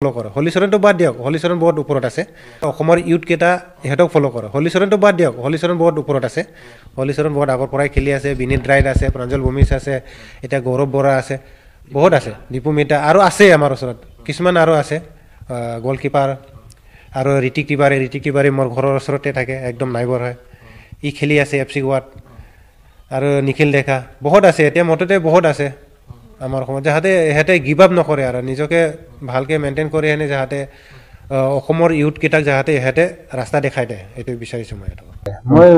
ফলো কৰে হলিচৰণটো বাদ দিয়ক হলিচৰণ বহুত ওপৰত আছে অসমৰ ইউথ কেইটা ইহঁতক ফলো কৰে হলিচৰণটো বাদ দিয়ক হলিচৰণ বহুত ওপৰত আছে হলিচৰণ বহুত আগৰ পৰাই খেলি আছে বিনীত ৰাইড আছে প্ৰাঞ্জল ভূমিছ আছে এতিয়া গৌৰৱ বৰা আছে বহুত আছে দীপু মিতা আৰু আছে আমাৰ ওচৰত কিছুমান আৰু আছে গলকিপাৰ আৰু ঋতিক তিৱাৰী মোৰ ঘৰৰ ওচৰতে থাকে একদম নাইবৰ হয় ই খেলি আছে এফচি গোৱাত আৰু নিখিল ডেকা বহুত আছে এতিয়া মততে বহুত আছে আমাৰ অসমত যাহাতে ইহঁতে গিভ আপ নকৰে আৰু নিজকে ভালকৈ মেইনটেইন কৰি আনে যাহাতে অসমৰ ইউথ কেইটাক যাহাতে ইহঁতে ৰাস্তা দেখাই দিয়ে এইটো বিচাৰিছোঁ মই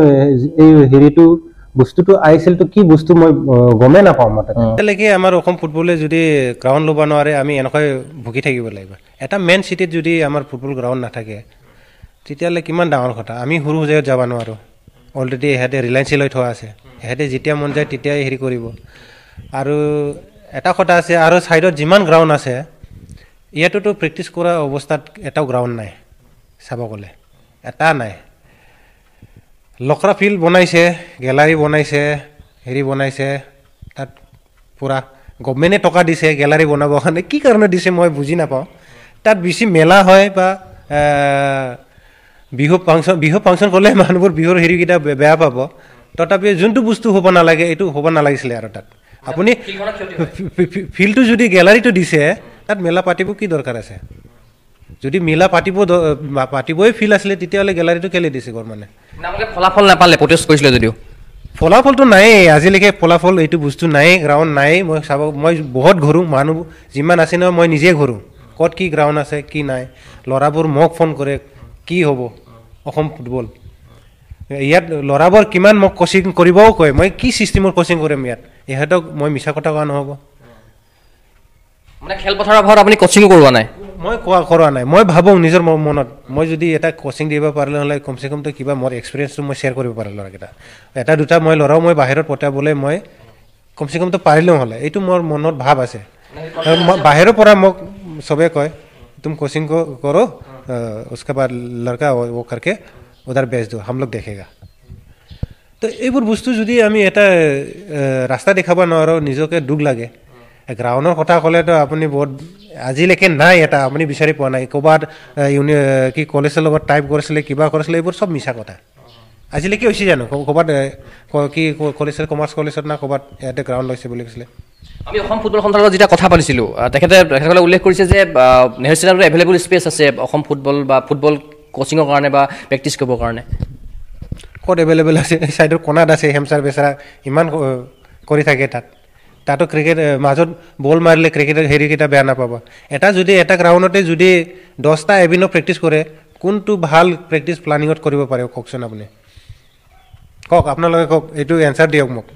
এই হেৰিটো বস্তুটো আইএছএলটো কি বস্তু মই গমেই নাপাওঁ মতে এতিয়ালৈকে আমাৰ অসম ফুটবলে যদি গ্ৰাউণ্ড ল'ব নোৱাৰে আমি এনেকৈ ভুগি থাকিব লাগিব এটা মেইন চিটিত যদি আমাৰ ফুটবল গ্ৰাউণ্ড নাথাকে তেতিয়াহ'লে কিমান ডাঙৰ কথা আমি সৰু জেগাত যাব নোৱাৰোঁ অলৰেডি ইহঁতে ৰিলায়েঞ্চি লৈ থোৱা আছে ইহঁতে যেতিয়া মন যায় তেতিয়াই হেৰি কৰিব আৰু এটা কথা আছে আৰু ছাইডত যিমান গ্ৰাউণ্ড আছে ইয়াতোতো প্ৰেক্টিছ কৰা অৱস্থাত এটাও গ্ৰাউণ্ড নাই চাব গ'লে এটা নাই লখৰা ফিল্ড বনাইছে গেলাৰী বনাইছে হেৰি বনাইছে তাত পূৰা গভমেণ্টে টকা দিছে গেলাৰী বনাবৰ কাৰণে কি কাৰণে দিছে মই বুজি নাপাওঁ তাত বেছি মেলা হয় বা বিহু ফাংচন কৰিলে মানুহবোৰ বিহুৰ হেৰিকেইটা বেয়া পাব তথাপি যোনটো বস্তু হ'ব নালাগে এইটো হ'ব নালাগিছিলে আৰু তাত আপুনি ফিল্ডটো যদি গেলাৰীটো দিছে তাত মেলা পাতিব কি দৰকাৰ আছে যদি মেলা পাতিবই ফিল্ড আছিলে তেতিয়াহ'লে গেলাৰীটো কেলে দিছে গভৰ্ণমেণ্টে ফলাফল নাপালে প্ৰটেষ্ট কৰিছিলে যদিও ফলাফলটো নায়েই আজিলৈকে ফলাফল এইটো বস্তু নায়েই গ্ৰাউণ্ড নায়েই মই বহুত ঘূৰোঁ মানুহ যিমান আছে নহয় মই নিজে ঘূৰোঁ ক'ত কি গ্ৰাউণ্ড আছে কি নাই ল'ৰাবোৰ মোক ফোন কৰে কি হ'ব অসম ফুটবল ইয়াত ল'ৰাবোৰ কিমান মোক কোচিং কৰিবও কয় মই কি ছিষ্টেমৰ কোচিং কৰিম ইয়াত ইহঁতক মই মিছা কথা কোৱা নহ'ব মানে খেলপথাৰৰ অভাৱত আপুনি কোচিং কৰোৱা নাই মই কৰোৱা নাই মই ভাবোঁ নিজৰ মনত মই যদি এটা কোচিং দিব পাৰিলে হ'লে কমচে কমটো কিবা মোৰ এক্সপিৰিয়েঞ্চটো মই শ্বেয়াৰ কৰিব পাৰিলোঁ ল'ৰাকেইটা এটা দুটা মই ল'ৰাও মই বাহিৰত পঠাবলৈ মই কমচে কমটো পাৰিলেও হ'লে এইটো মোৰ মনত ভাৱ আছে বাহিৰৰ পৰা মোক চবে কয় तुम कोचिंग को करो उसके बाद लड़का वो करके उधर भेज दो हम लोग देखेगा तो এইবোৰ বস্তু যদি আমি এটা ৰাস্তা দেখাব নোৱাৰোঁ নিজকে দুখ লাগে গ্ৰাউণ্ডৰ কথা ক'লেতো আপুনি বহুত আজিলৈকে নাই এটা আপুনি বিচাৰি পোৱা নাই ক'ৰবাত কি কলেজৰ লগত টাইপ কৰিছিলে কিবা কৰিছিলে এইবোৰ চব মিছা কথা আজিলৈকে হৈছে জানো ক'ৰবাত কি কলেজৰ কমাৰ্চ কলেজত না ক'ৰবাত ইয়াতে গ্ৰাউণ্ড লৈছে বুলি কৈছিলে আমি অসম ফুটবল সঞ্চালকৰ যেতিয়া কথা পাতিছিলোঁ তেখেতসকলে উল্লেখ কৰিছে যে নেহেৰু ষ্টেডিয়ামত এভেইলেবল স্পেচ আছে অসম ফুটবল বা ফুটবল কোচিঙৰ কাৰণে বা প্ৰেক্টিছ কৰিবৰ কাৰণে ক'ত এভেইলেবল আছে ছাইডৰ কোণাত আছে হেমচাৰ বেচাৰা ইমান কৰি থাকে তাতো ক্ৰিকেট মাজত বল মাৰিলে ক্ৰিকেটৰ হেৰিকেইটা বেয়া নাপাব এটা গ্ৰাউণ্ডতে যদি 10টা এভিনো প্ৰেক্টিছ কৰে কোনটো ভাল প্ৰেক্টিছ প্লানিঙত কৰিব পাৰে কওকচোন আপুনি কওক আপোনালোকে কওক এইটো এনচাৰ দিয়ক মোক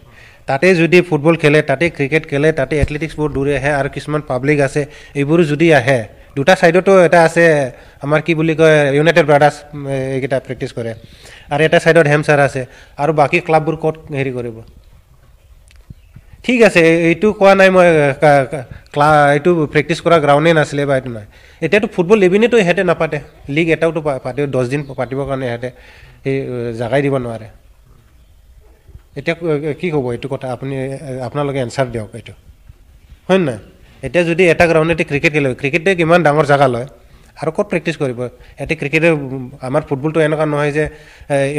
তাতে যদি ফুটবল খেলে তাতে ক্ৰিকেট খেলে তাতে এথলেটিক্সবোৰ দূৰে আহে আৰু কিছুমান পাব্লিক আছে এইবোৰো যদি আহে দুটা ছাইডতো এটা আছে আমাৰ কি বুলি কয় ইউনাইটেড ব্ৰাদাৰ্ছ এইকেইটা প্ৰেক্টিছ কৰে আৰু এটা ছাইডত হেমচাৰ আছে আৰু বাকী ক্লাববোৰ ক'ত হেৰি কৰিব ঠিক আছে এইটো কোৱা নাই মই এইটো প্ৰেক্টিছ কৰা গ্ৰাউণ্ডেই নাছিলে বা এইটো নাই এতিয়াতো ফুটবল ইভিনেতো ইহঁতে নাপাতে লীগ এটাওতো পাতে 10 দিন পাতিবৰ কাৰণে ইহঁতে সেই জাগাই দিব নোৱাৰে এতিয়া কি ক'ব এইটো কথা আপোনালোকে এনচাৰ দিয়ক এইটো হয় নাই এতিয়া যদি এটা গ্ৰাউণ্ডতে ক্ৰিকেট খেলে ক্ৰিকেটে কিমান ডাঙৰ জেগা লয় আৰু ক'ত প্ৰেক্টিছ কৰিব এতিয়া ক্ৰিকেটে আমাৰ ফুটবলটো এনেকুৱা নহয় যে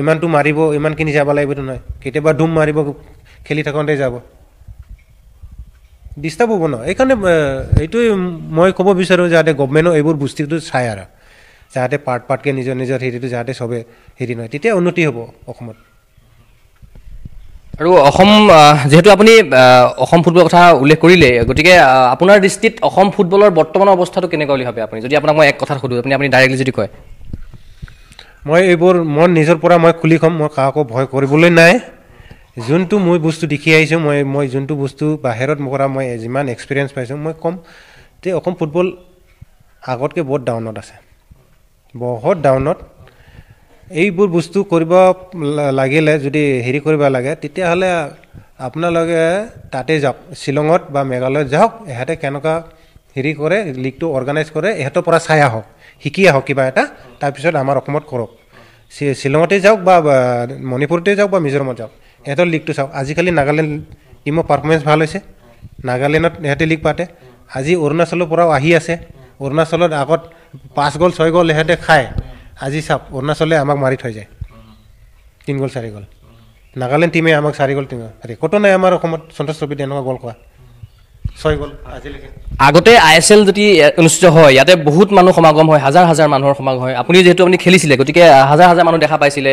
ইমানটো মাৰিব ইমানখিনি যাব লাগিবতো নহয় কেতিয়াবা ডুম মাৰিব খেলি থাকোঁতে যাব ডিষ্টাৰ্ব হ'ব ন এইকাৰণে এইটোৱে মই ক'ব বিচাৰোঁ যাতে গভমেণ্টেও এইবোৰ বস্তুটো চায় আৰু যাতে পাৰ্টকৈ নিজৰ হেৰিটো যাতে চবে হেৰি নহয় তেতিয়া উন্নতি হ'ব অসমত আৰু অসম যেহেতু আপুনি অসম ফুটবলৰ কথা উল্লেখ কৰিলে গতিকে আপোনাৰ দৃষ্টিত অসম ফুটবলৰ বৰ্তমানৰ অৱস্থাটো কেনেকুৱা বুলি ভাবে আপুনি যদি আপোনাক মই এক কথাত সোধোঁ আপুনি ডাইৰেক্টলি যদি কয় মই এইবোৰ মই নিজৰ পৰা মই খুলি ক'ম মই কাকো ভয় কৰিবলৈ নাই যোনটো মই বস্তু দেখি আহিছোঁ মই যোনটো বস্তু বাহিৰত পৰা মই যিমান এক্সপিৰিয়েঞ্চ পাইছোঁ মই ক'ম যে অসম ফুটবল আগতকৈ বহুত ডাউনত আছে বহুত ডাউনত এইবোৰ বস্তু কৰিব লাগিলে যদি হেৰি কৰিব লাগে তেতিয়াহ'লে আপোনালোকে তাতে যাওক শ্বিলঙত বা মেঘালয়ত যাওক ইহঁতে কেনেকুৱা হেৰি কৰে লীগটো অৰ্গেনাইজ কৰে ইহঁতৰ পৰা চাই আহক শিকি আহক কিবা এটা তাৰপিছত আমাৰ অসমত কৰক শ্বিলঙতে যাওক বা মণিপুৰতে যাওক বা মিজোৰামত যাওক ইহঁতৰ লীগটো চাওক আজিকালি নাগালেণ্ড টিমৰ পাৰফৰ্মেঞ্চ ভাল হৈছে নাগালেণ্ডত ইহঁতে লীগ পাতে আজি অৰুণাচলৰ পৰাও আহি আছে অৰুণাচলত আগত 5 গ'ল 6 গ'ল ইহঁতে খায় আজি চাওক অৰুণাচলে আমাক মাৰি থৈ যায় 3 গ'ল 4 গ'ল নাগালেণ্ড টিমে আমাক 4 গ'ল 3 ৰেকৰ্ডো নাই আমাৰ অসমত সন্তোষ ট্ৰফিত এনেকুৱা গ'ল খোৱা 6 গ'ল আজিলৈকে আগতে ISL যদি অনুষ্ঠিত হয় ইয়াতে বহুত মানুহ সমাগম হয় হাজাৰ হাজাৰ মানুহৰ সমাগম হয় আপুনি যিহেতু আপুনি খেলিছিলে গতিকে হাজাৰ হাজাৰ মানুহ দেখা পাইছিলে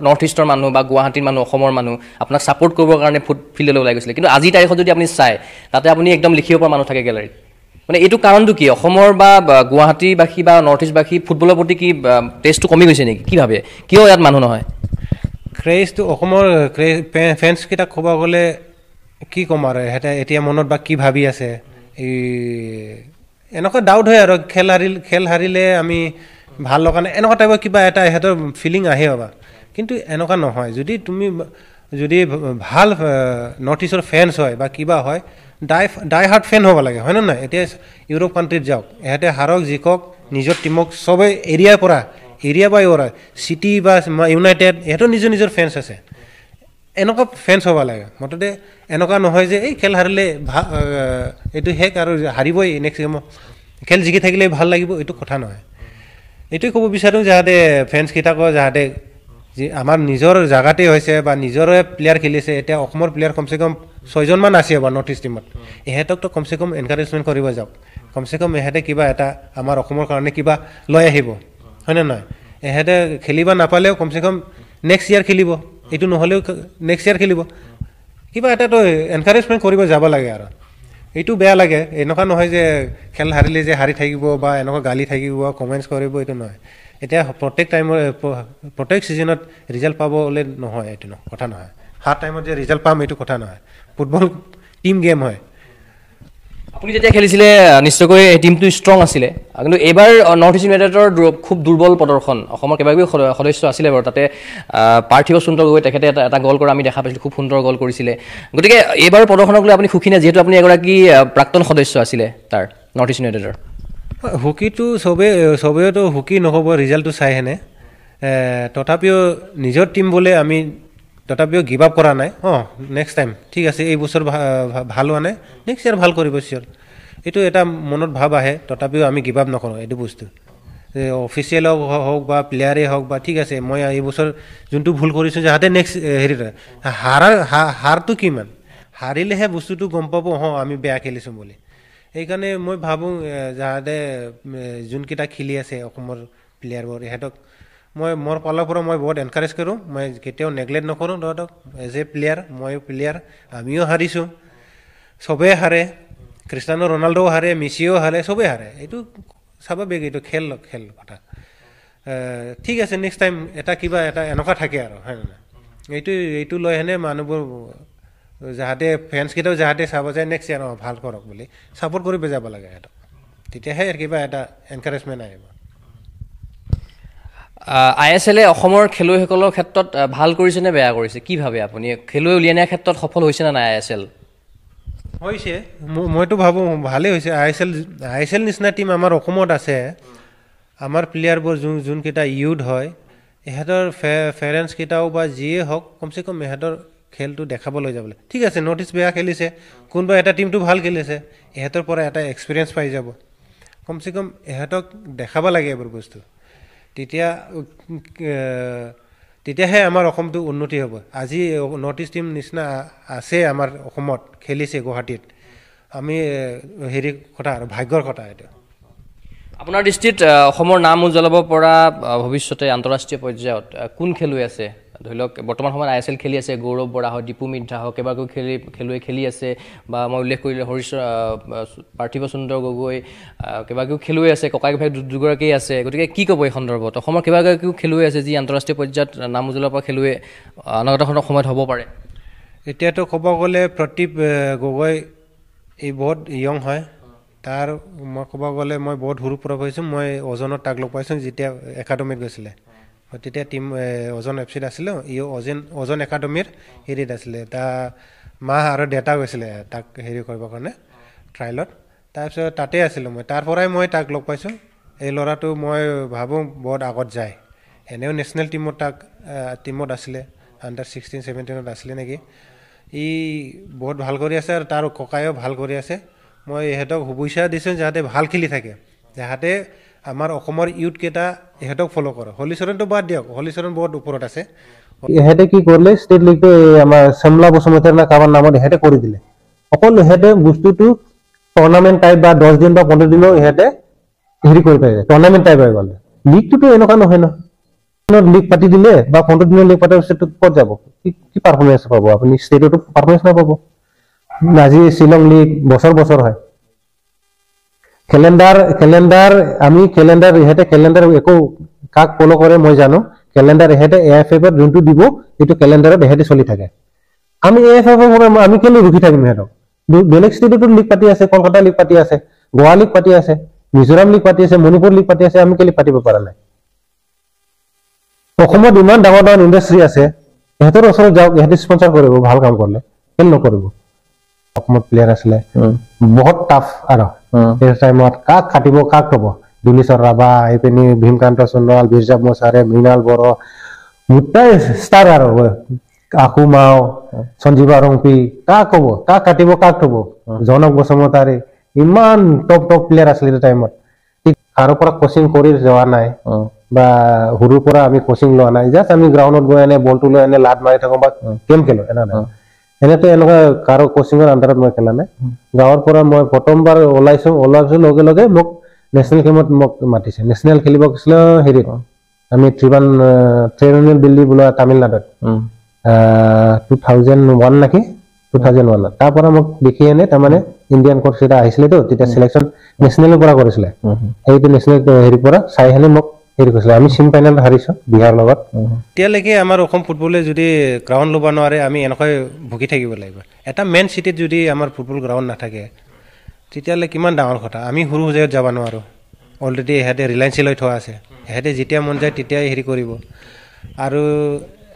নৰ্থ ইষ্টৰ মানুহ বা গুৱাহাটীৰ মানুহ অসমৰ মানুহ আপোনাক ছাপোৰ্ট কৰিবৰ কাৰণে ফিল্ডলৈ ওলাই গৈছিলে কিন্তু আজিৰ তাৰিখত যদি আপুনি চায় তাতে আপুনি একদম লিখিব পৰা মানুহ থাকে গেলাৰীত মানে এইটো কাৰণটো কি অসমৰ বা গুৱাহাটীবাসী বা নৰ্থ ইষ্টবাসী ফুটবলৰ প্ৰতি কি টেষ্টটো কমি গৈছে নেকি কি ভাবে কিয় ইয়াত মানুহ নহয় ক্ৰেজটো অসমৰ ফেন্সকেইটাক ক'ব গ'লে কি ক'ম আৰু সিহঁতে এতিয়া মনত বা কি ভাবি আছে এই এনেকুৱা ডাউট হয় আৰু খেল হাৰিলে আমি ভাল লগা নাই এনেকুৱা টাইপৰ কিবা এটা সিহঁতৰ ফিলিং আহে বা কিন্তু এনেকুৱা নহয় যদি ভাল নৰ্থ ইষ্টৰ ফেন্স হয় বা কিবা হয় ডাই হাৰ্ট ফেন হ'ব লাগে হয় নে নহয় এতিয়া ইউৰোপ কাণ্ট্ৰিত যাওক ইহঁতে হাৰক জিকক নিজৰ টীমক চবেই এৰিয়া বাই ওৰা চিটি বা ইউনাইটেড ইহঁতৰ নিজৰ ফেন্স আছে এনেকুৱা ফেন্স হ'ব লাগে মুঠতে এনেকুৱা নহয় যে এই খেল হাৰিলে এইটো শেষ আৰু হাৰিবই নেক্সট গেমত খেল জিকি থাকিলে ভাল লাগিব এইটো কথা নহয় এইটোৱে ক'ব বিচাৰোঁ যাতে ফেন্সকেইটাকো যাতে যে আমাৰ নিজৰ জেগাতে হৈছে বা নিজৰে প্লেয়াৰ খেলিছে এতিয়া অসমৰ প্লেয়াৰ কমচে কম 6জনমান আছে বা নৰ্থ ইষ্ট টীমত ইহঁতকতো কমচে কম এনকাৰেজমেণ্ট কৰিব যাওক কমচে কম ইহঁতে কিবা এটা আমাৰ অসমৰ কাৰণে কিবা লৈ আহিব হয়নে নহয় ইহঁতে খেলিব নাপালেও কমচে কম নেক্সট ইয়াৰ খেলিব এইটো নহ'লেও নেক্সট ইয়াৰ খেলিব কিবা এটাতো এনকাৰেজমেণ্ট কৰিব যাব লাগে আৰু এইটো বেয়া লাগে এনেকুৱা নহয় যে খেল হাৰিলে যে হাৰি থাকিব বা এনেকুৱা গালি থাকিব কমেণ্টছ কৰিব এইটো নহয় এতিয়া প্ৰত্যেক ছিজনত ৰিজাল্ট পাবলৈ নহয় এইটো কথা নহয় হাৰ টাইমত যে ৰিজাল্ট পাম এইটো কথা নহয় ফুটবল টিম গেম হয় আপুনি যেতিয়া খেলিছিলে নিশ্চয়কৈ টিমটো ষ্ট্ৰং আছিলে কিন্তু এইবাৰ নৰ্থ ইষ্ট ইউনাইটেডৰ খুব দুৰ্বল প্ৰদৰ্শন অসমৰ কেইবাগৰাকী সদস্য আছিলে বাৰু তাতে পাৰ্থিৱ সুন্দৰ গগৈ তেখেতে এটা গ'ল কৰা আমি দেখা পাইছিলোঁ খুব সুন্দৰ গ'ল কৰিছিলে গতিকে এইবাৰ প্ৰদৰ্শনক লৈ আপুনি সুখী নে যিহেতু আপুনি এগৰাকী প্ৰাক্তন সদস্য আছিলে তাৰ নৰ্থ ইষ্ট ইউনাইটেডৰ হকীটো চবেইতো হকী নহ'ব ৰিজাল্টটো চাই হেনে তথাপিও নিজৰ টিম বোলে আমি তথাপিও গিভ আপ কৰা নাই নেক্সট টাইম ঠিক আছে এই বছৰ ভাল হোৱা নাই নেক্সট ইয়াৰ ভাল কৰিব চিয়'ৰ এইটো এটা মনত ভাৱ আহে তথাপিও আমি গিভ আপ নকৰোঁ এইটো বস্তু অফিচিয়েল হওক বা প্লেয়াৰে হওক বা ঠিক আছে মই এই বছৰ যোনটো ভুল কৰিছোঁ যাতে নেক্সট হেৰিত হাৰটো কিমান হাৰিলেহে বস্তুটো গম পাব আমি বেয়া খেলিছোঁ বুলি সেইকাৰণে মই ভাবোঁ যাতে যোনকেইটা খেলি আছে অসমৰ প্লেয়াৰবোৰ ইহঁতক মই মোৰ ফালৰ পৰা মই বহুত এনকাৰেজ কৰোঁ মই কেতিয়াও নেগলেক্ট নকৰোঁ তহঁতক এজ এ প্লেয়াৰ ময়ো প্লেয়াৰ আমিও হাৰিছোঁ চবেই হাৰে ক্ৰিষ্টিয়ানো ৰনাল্ডোও হাৰে মেছিও হাৰে চবেই হাৰে এইটো স্বাভাৱিক এইটো খেল কথা ঠিক আছে নেক্সট টাইম কিবা এটা এনেকুৱা থাকে আৰু হয় নে এইটো লৈ হেনে মানুহবোৰ যাতে ফেন্সকেইটাও যাতে চাব যায় নেক্সট ইয়াৰ ভাল কৰক বুলি ছাপৰ্ট কৰিব যাব লাগে সিহঁতক তেতিয়াহে কিবা এটা এনকাৰেজমেণ্ট আহিব ISL অসমৰ খেলুৱৈসকলৰ ক্ষেত্ৰত ভাল কৰিছে নে বেয়া কৰিছে কি ভাবে আপুনি খেলুৱৈ উলিয়াই নিয়াৰ ক্ষেত্ৰত সফল হৈছে নে নাই ISL হৈছে মইতো ভাবোঁ ভালেই হৈছে ISL নিচিনা টিম আমাৰ অসমত আছে আমাৰ প্লেয়াৰবোৰ যোনকেইটা ইউথ হয় ইহঁতৰ ফেৰেঞ্চকেইটাও বা যিয়ে হওক কমচে কম ইহঁতৰ খেলটো দেখাবলৈ যাবলৈ ঠিক আছে নৰ্থ ইষ্ট বেয়া খেলিছে কোনোবা এটা টিমটো ভাল খেলিছে ইহঁতৰ পৰা এটা এক্সপিৰিয়েঞ্চ পাই যাব কমচে কম ইহঁতক দেখাব লাগে এইবোৰ বস্তু তেতিয়াহে আমাৰ অসমটো উন্নতি হ'ব আজি নৰ্থ ইষ্ট টিম নিচিনা আছে আমাৰ অসমত খেলিছে গুৱাহাটীত আমি হেৰি কথা আৰু ভাগ্যৰ কথা এইটো আপোনাৰ দৃষ্টিত অসমৰ নাম উজ্বলাব পৰা ভৱিষ্যতে আন্তঃৰাষ্ট্ৰীয় পৰ্যায়ত কোন খেলুৱৈ আছে ধৰি লওক বৰ্তমান সময়ত ISL খেলি আছে গৌৰৱ বৰা হওক দীপু মিৰ্ধা হওক কেইবাগৰাকীও খেলুৱৈ খেলি আছে বা মই উল্লেখ কৰিলোঁ পাৰ্থিৱ সুন্দৰ গগৈ কেইবাগৰাকীও খেলুৱৈ আছে ককাই ভাই দুগৰাকী আছে গতিকে কি ক'ব এই সন্দৰ্ভত অসমৰ কেইবাগৰাকীও খেলুৱৈ আছে যি আন্তঃৰাষ্ট্ৰীয় পৰ্যায়ত নাম উজ্বলাব পৰা খেলুৱৈ অনাগত সময়ত হ'ব পাৰে এতিয়াতো ক'ব গ'লে প্ৰদীপ গগৈ এই বহুত য়ং হয় তাৰ মই ক'ব গ'লে মই বহুত সৰুৰ পৰা পাইছোঁ মই ওজনত তাক লগ পাইছোঁ যেতিয়া একাডেমীত গৈছিলে তেতিয়া টিম ওজন এফচিত আছিলোঁ ওজন একাডেমীৰ হেৰিত আছিলে তাৰ মা আৰু দেউতা গৈছিলে তাক হেৰি কৰিবৰ কাৰণে ট্ৰায়েলত তাৰপিছত তাতে আছিলোঁ মই তাৰ পৰাই মই তাক লগ পাইছোঁ এই ল'ৰাটো মই ভাবোঁ বহুত আগত যায় এনেও নেশ্যনেল টিমত আছিলে আণ্ডাৰ 16-17 আছিলে নেকি ই বহুত ভাল কৰি আছে আৰু তাৰ ককায়েও ভাল কৰি আছে মই ইহঁতক শুভেচ্ছা দিছোঁ যাতে ভাল খেলি থাকে যাহাতে আমাৰ অসমৰ ইউথকেইটা ইহঁতক ফ'ল' কৰে হলিচৰণটো বাদ দিয়ক হলিচৰণ বহুত ওপৰত আছে ইহঁতে কি কৰিলে ষ্টেট লিগটো আমাৰ চেমলা বসুমতাৰী না কাৰোবাৰ নামত ইহঁতে কৰি দিলে অকল ইহঁতে বস্তুটো টুৰ্ণামেণ্ট টাইপ বা 10 দিন বা 15 দিনৰ ইহঁতে হেৰি কৰি পাই টুৰ্ণামেণ্ট টাইপ হৈ গ'ল লিগটোতো এনেকুৱা নহয় ন লিগ পাতি দিলে বা 15 দিনৰ লিগ পাতাৰ পিছত ক'ত যাব কি পাৰফৰ্মেঞ্চ পাব আপুনি ষ্টেটতো পাৰফৰ্মেঞ্চ নাপাব আজি শ্বিলং লিগ বছৰ হয় ক্যালেন্ডাৰ আমি ক্যালেন্ডাৰ ইহঁতে ক্যালেন্ডাৰ একো কাক ফলো কৰে মই জানো ক্যালেন্ডাৰ ইহঁতে এএফএফ ত যোনটো দিব এইটো ক্যালেন্ডাৰত ইহঁতে চলি থাকে আমি এএফএফ আমি কেলে ৰখি থাকিম ইহঁতক বেলেগ ষ্টেটতো লিগ পাতি আছে কলকাতা লিগ পাতি আছে গোৱা লিগ পাতি আছে মিজোৰাম লিগ পাতি আছে মণিপুৰ লিগ পাতি আছে আমি কেলে পাতিব পৰা নাই অসমত ইমান ডাঙৰ ডাঙৰ ইণ্ডাষ্ট্ৰী আছে ইহঁতৰ ওচৰত যাওক ইহঁতে স্পন্সৰ কৰিব ভাল কাম কৰিলে কেলে নকৰিব অসমত প্লেয়াৰ আছিলে বহুত টাফ আৰু এই টাইমত কাক খাটিব কাক থব দুলিশ্বৰ ৰাভা এইপিনি ভীমকান্ত সোণোৱাল বীৰজাব মোচাৰে মৃণাল বড়ো গোটাই ষ্টাৰ আৰু আকু মাও সঞ্জীৱা ৰংপি কাক ক'ব কাক কাটিব কাক থব জনক বসুমতাৰী ইমান টপ প্লেয়াৰ আছিলে এই টাইমত কাৰো পৰা কোচিং কৰি যোৱা নাই বা সৰুৰ পৰা আমি কোচিং লোৱা নাই জাষ্ট আমি গ্ৰাউণ্ডত গৈ এনে বলটো লৈ এনে লাট মাৰি থাকো বা গেম খেলো এনেতো এনেকুৱা কাৰো কোচিঙৰ আণ্ডাৰত মই খেলা নাই গাঁৱৰ পৰা মই প্ৰথমবাৰ ওলাইছো লগে লগে মোক নেশ্যনেল গেমত মোক মাতিছে নেশ্যনেল খেলিব গৈছিল হেৰিত আমি ট্ৰেইনিং দিল্লী বোলা তামিলনাডুত 2001 নাকি 2001 তাৰ পৰা মোক দেখি এনে তাৰমানে ইণ্ডিয়ান কোচ এটা আহিছিলেতো তেতিয়া সিলেকশ্যন নেশ্যনেলৰ পৰা কৰিছিলে এইটো নেশ্যনেল হেৰিৰ পৰা চাই হেনে মোক হেৰি কৈছিলে আমি সেমি ফাইনেল হাৰিছো বিহাৰ লগত এতিয়ালৈকে আমাৰ অসম ফুটবলে যদি গ্ৰাউণ্ড ল'ব নোৱাৰে আমি এনেকৈ ভুগি থাকিব লাগিব এটা মেইন চিটিত যদি আমাৰ ফুটবল গ্ৰাউণ্ড নাথাকে তেতিয়াহ'লে কিমান ডাঙৰ কথা আমি সৰু জেগাত যাব নোৱাৰোঁ অলৰেডি ইহঁতে ৰিলায়েন্সি লৈ থোৱা আছে ইহঁতে যেতিয়া মন যায় তেতিয়াই হেৰি কৰিব আৰু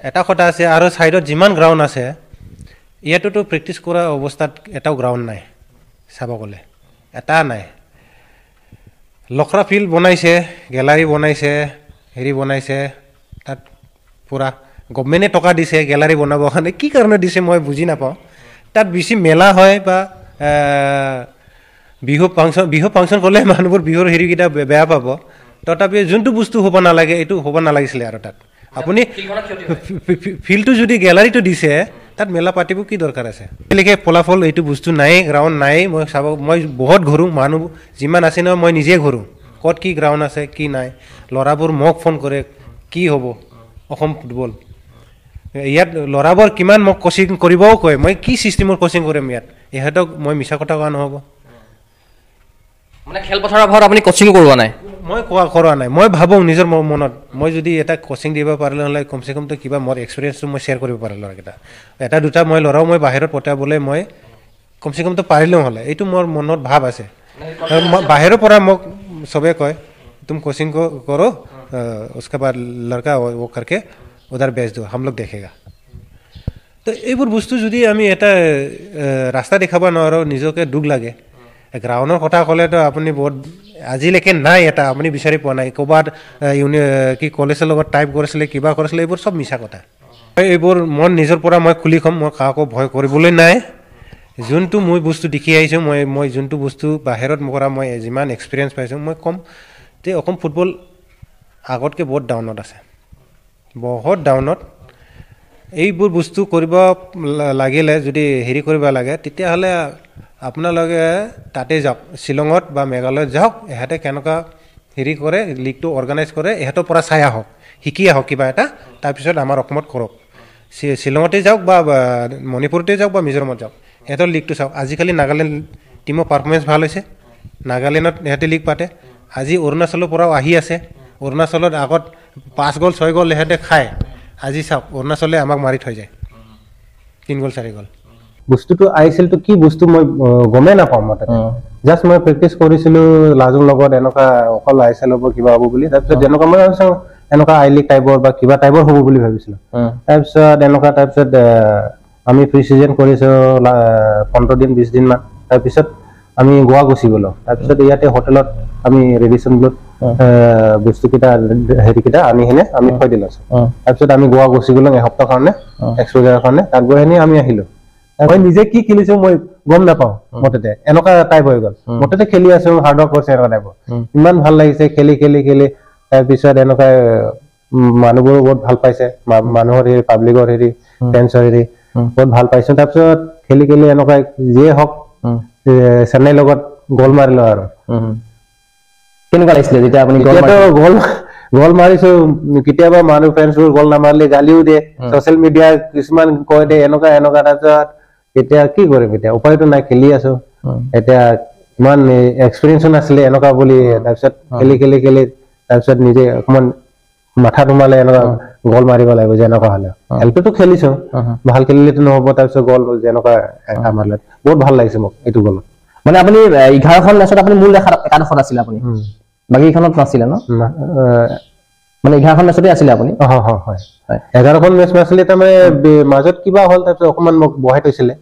এটা কথা আছে আৰু ছাইডত যিমান গ্ৰাউণ্ড আছে ইয়াতোতো প্ৰেক্টিছ কৰা অৱস্থাত এটাও গ্ৰাউণ্ড নাই চাব গ'লে এটা নাই লখৰা ফিল্ড বনাইছে গেলাৰী বনাইছে হেৰি বনাইছে তাত পূৰা গভমেণ্টে টকা দিছে গেলাৰী বনাবৰ কাৰণে কি কাৰণে দিছে মই বুজি নাপাওঁ তাত বেছি মেলা হয় বা বিহু ফাংচন কৰিলে মানুহবোৰ বিহুৰ হেৰিকেইটা বেয়া পাব তথাপি যোনটো বস্তু হ'ব নালাগে এইটো হ'ব নালাগিছিলে আৰু তাত আপুনি ফিল্ডটো যদি গেলাৰীটো দিছে তাত মেলা পাতিব কি দৰকাৰ আছে এতিয়ালৈকে ফলাফল এইটো বস্তু নাই গ্ৰাউণ্ড নাই মই বহুত ঘূৰোঁ মানুহ যিমান আছে ন মই নিজে ঘূৰোঁ ক'ত কি গ্ৰাউণ্ড আছে কি নাই ল'ৰাবোৰ মোক ফোন কৰে কি হ'ব অসম ফুটবল ইয়াত ল'ৰাবোৰ কিমান মোক কোচিং কৰিবও কয় মই কি ছিষ্টেমৰ কোচিং কৰিম ইয়াত ইহঁতক মই মিছা কথা কোৱা নহ'ব মানে খেলপথাৰৰ ঘৰত আপুনি কোচিং কৰোৱা নাই মই কৰোৱা নাই মই ভাবোঁ নিজৰ মনত মই যদি এটা কোচিং দিব পাৰিলে হ'লে কমচে কমটো কিবা মোৰ এক্সপিৰিয়েঞ্চটো মই শ্বেয়াৰ কৰিব পাৰিলোঁ ল'ৰাকেইটা এটা দুটা মই ল'ৰাও মই বাহিৰত পঠাবলৈ মই কমচে কমটো পাৰিলেও হ'লে এইটো মোৰ মনত ভাৱ আছে বাহিৰৰ পৰা মোক চবে কয় तुम कोचिंग को करो उसके बाद लड़का वो करके उधर भेज दो हम लोग देखेगा তো এইবোৰ বস্তু যদি আমি এটা ৰাস্তা দেখাব নোৱাৰোঁ নিজকে দুখ লাগে গ্ৰাউণ্ডৰ কথা ক'লেতো আপুনি বহুত আজিলৈকে নাই এটা আপুনি বিচাৰি পোৱা নাই ক'ৰবাত কি কলেজৰ লগত টাইপ কৰিছিলে কিবা কৰিছিলে এইবোৰ চব মিছা কথা এইবোৰ মই নিজৰ পৰা মই খুলি ক'ম মই কাকো ভয় কৰিবলৈ নাই যোনটো মই বস্তু দেখি আহিছোঁ মই যোনটো বস্তু বাহিৰত কৰা মই যিমান এক্সপিৰিয়েঞ্চ পাইছোঁ মই ক'ম যে অসম ফুটবল আগতকৈ বহুত ডাউনত আছে বহুত ডাউনত এইবোৰ বস্তু কৰিব লাগিলে যদি হেৰি কৰিব লাগে তেতিয়াহ'লে আপোনালোকে তাতে যাওক শ্বিলঙত বা মেঘালয়ত যাওক ইহঁতে কেনেকুৱা হেৰি কৰে লীগটো অৰ্গেনাইজ কৰে ইহঁতৰ পৰা চাই আহক শিকি আহক কিবা এটা তাৰপিছত আমাৰ অসমত কৰক শ্বিলঙতে যাওক বা মণিপুৰতে যাওক বা মিজোৰামত যাওক ইহঁতৰ লীগটো চাওক আজিকালি নাগালেণ্ড টীমৰ পাৰফৰ্মেঞ্চ ভাল হৈছে নাগালেণ্ডত ইহঁতে লীগ পাতে আজি অৰুণাচলৰ পৰাও আহি আছে অৰুণাচলত আগত 5 গ'ল 6 গ'ল ইহঁতে খায় আজি চাওক অৰুণাচলে আমাক মাৰি থৈ যায় 3 গ'ল 4 গ'ল বস্তুটো আইএছএলটো কি বস্তু মই গমেই নাপাওঁ মই জাষ্ট মই প্ৰেক্টিচ কৰিছিলোঁ লাজুৰ লগত এনেকুৱা অকল আইএছএল হ'ব কিবা হ'ব বুলি তাৰপিছত যেনেকুৱা মই ভাবিছোঁ এনেকুৱা আই লিগ টাইপৰ বা কিবা টাইপৰ হ'ব বুলি ভাবিছিলোঁ তাৰপিছত আমি প্ৰি চিজন কৰিছোঁ 15 দিন 20 দিনমান তাৰপিছত আমি গোৱা গুচি গ'লোঁ তাৰপিছত ইয়াতে হোটেলত আমি ৰেডিশ্যন ব্লুত বস্তুকেইটা হেৰিকেইটা আনি কিনে আমি থৈ দিলোঁ তাৰপিছত আমি গোৱা গুচি গ'লোঁ এসপ্তাহ কাৰণে এক্সপ'জাৰৰ কাৰণে তাত গৈ কিনে আমি আহিলোঁ মই নিজে কি খেলিছো মই গম নাপাওঁ মুঠতে এনেকুৱা টাইপ হৈ গ'ল মুঠতে খেলি আছো হাৰ্ড ৱৰ্ক কৰিছে এনেকুৱা টাইপৰ ইমান ভাল লাগিছে খেলি খেলি খেলি তাৰপিছত এনেকুৱা মানুহবোৰো বহুত ভাল পাইছে মানুহৰ হেৰি পাব্লিকৰ হেৰি ফেন্সৰ হেৰি বহুত ভাল পাইছো তাৰপিছত খেলি খেলি এনেকুৱা যিয়ে হওক চেন্নাইৰ লগত গ'ল মাৰিলো আৰু কেনেকুৱা লাগিছিলে যেতিয়া আপুনি গ'ল মাৰিছো কেতিয়াবা মানুহ ফেন্সবোৰ গ'ল নামাৰিলে গালিও দিয়ে ছচিয়েল মিডিয়া কিছুমান কয় দে এনেকুৱা এনেকুৱা তাৰপিছত এতিয়া কি কৰিম এতিয়া উপায়তো নাই খেলি আছো এতিয়া ইমান এক্সপিৰিয়েঞ্চো নাছিলে এনেকুৱা বুলি তাৰপিছত খেলি খেলি খেলি তাৰপিছত নিজে অকমান মাথা তোমালে এনেকুৱা গ'ল মাৰিব লাগিব যে এনেকুৱা হলে খেলটোতো খেলিছো ভাল খেলিলেতো নহব তাৰপিছত গ'ল যেনেকুৱা মাৰিলে বহুত ভাল লাগিছে মোক এইটো গ'ল মানে আপুনি 11খন মেচত আপুনি মূল একাদশত আছিলে আপুনি বাকীখনত নাছিলে ন মানে 11খন মেচতে আছিলে আপুনি হয় 11খন মেচ নাছিলে তাৰমানে মাজত কিবা হ'ল তাৰপিছত অকমান মোক বহাই থৈছিলে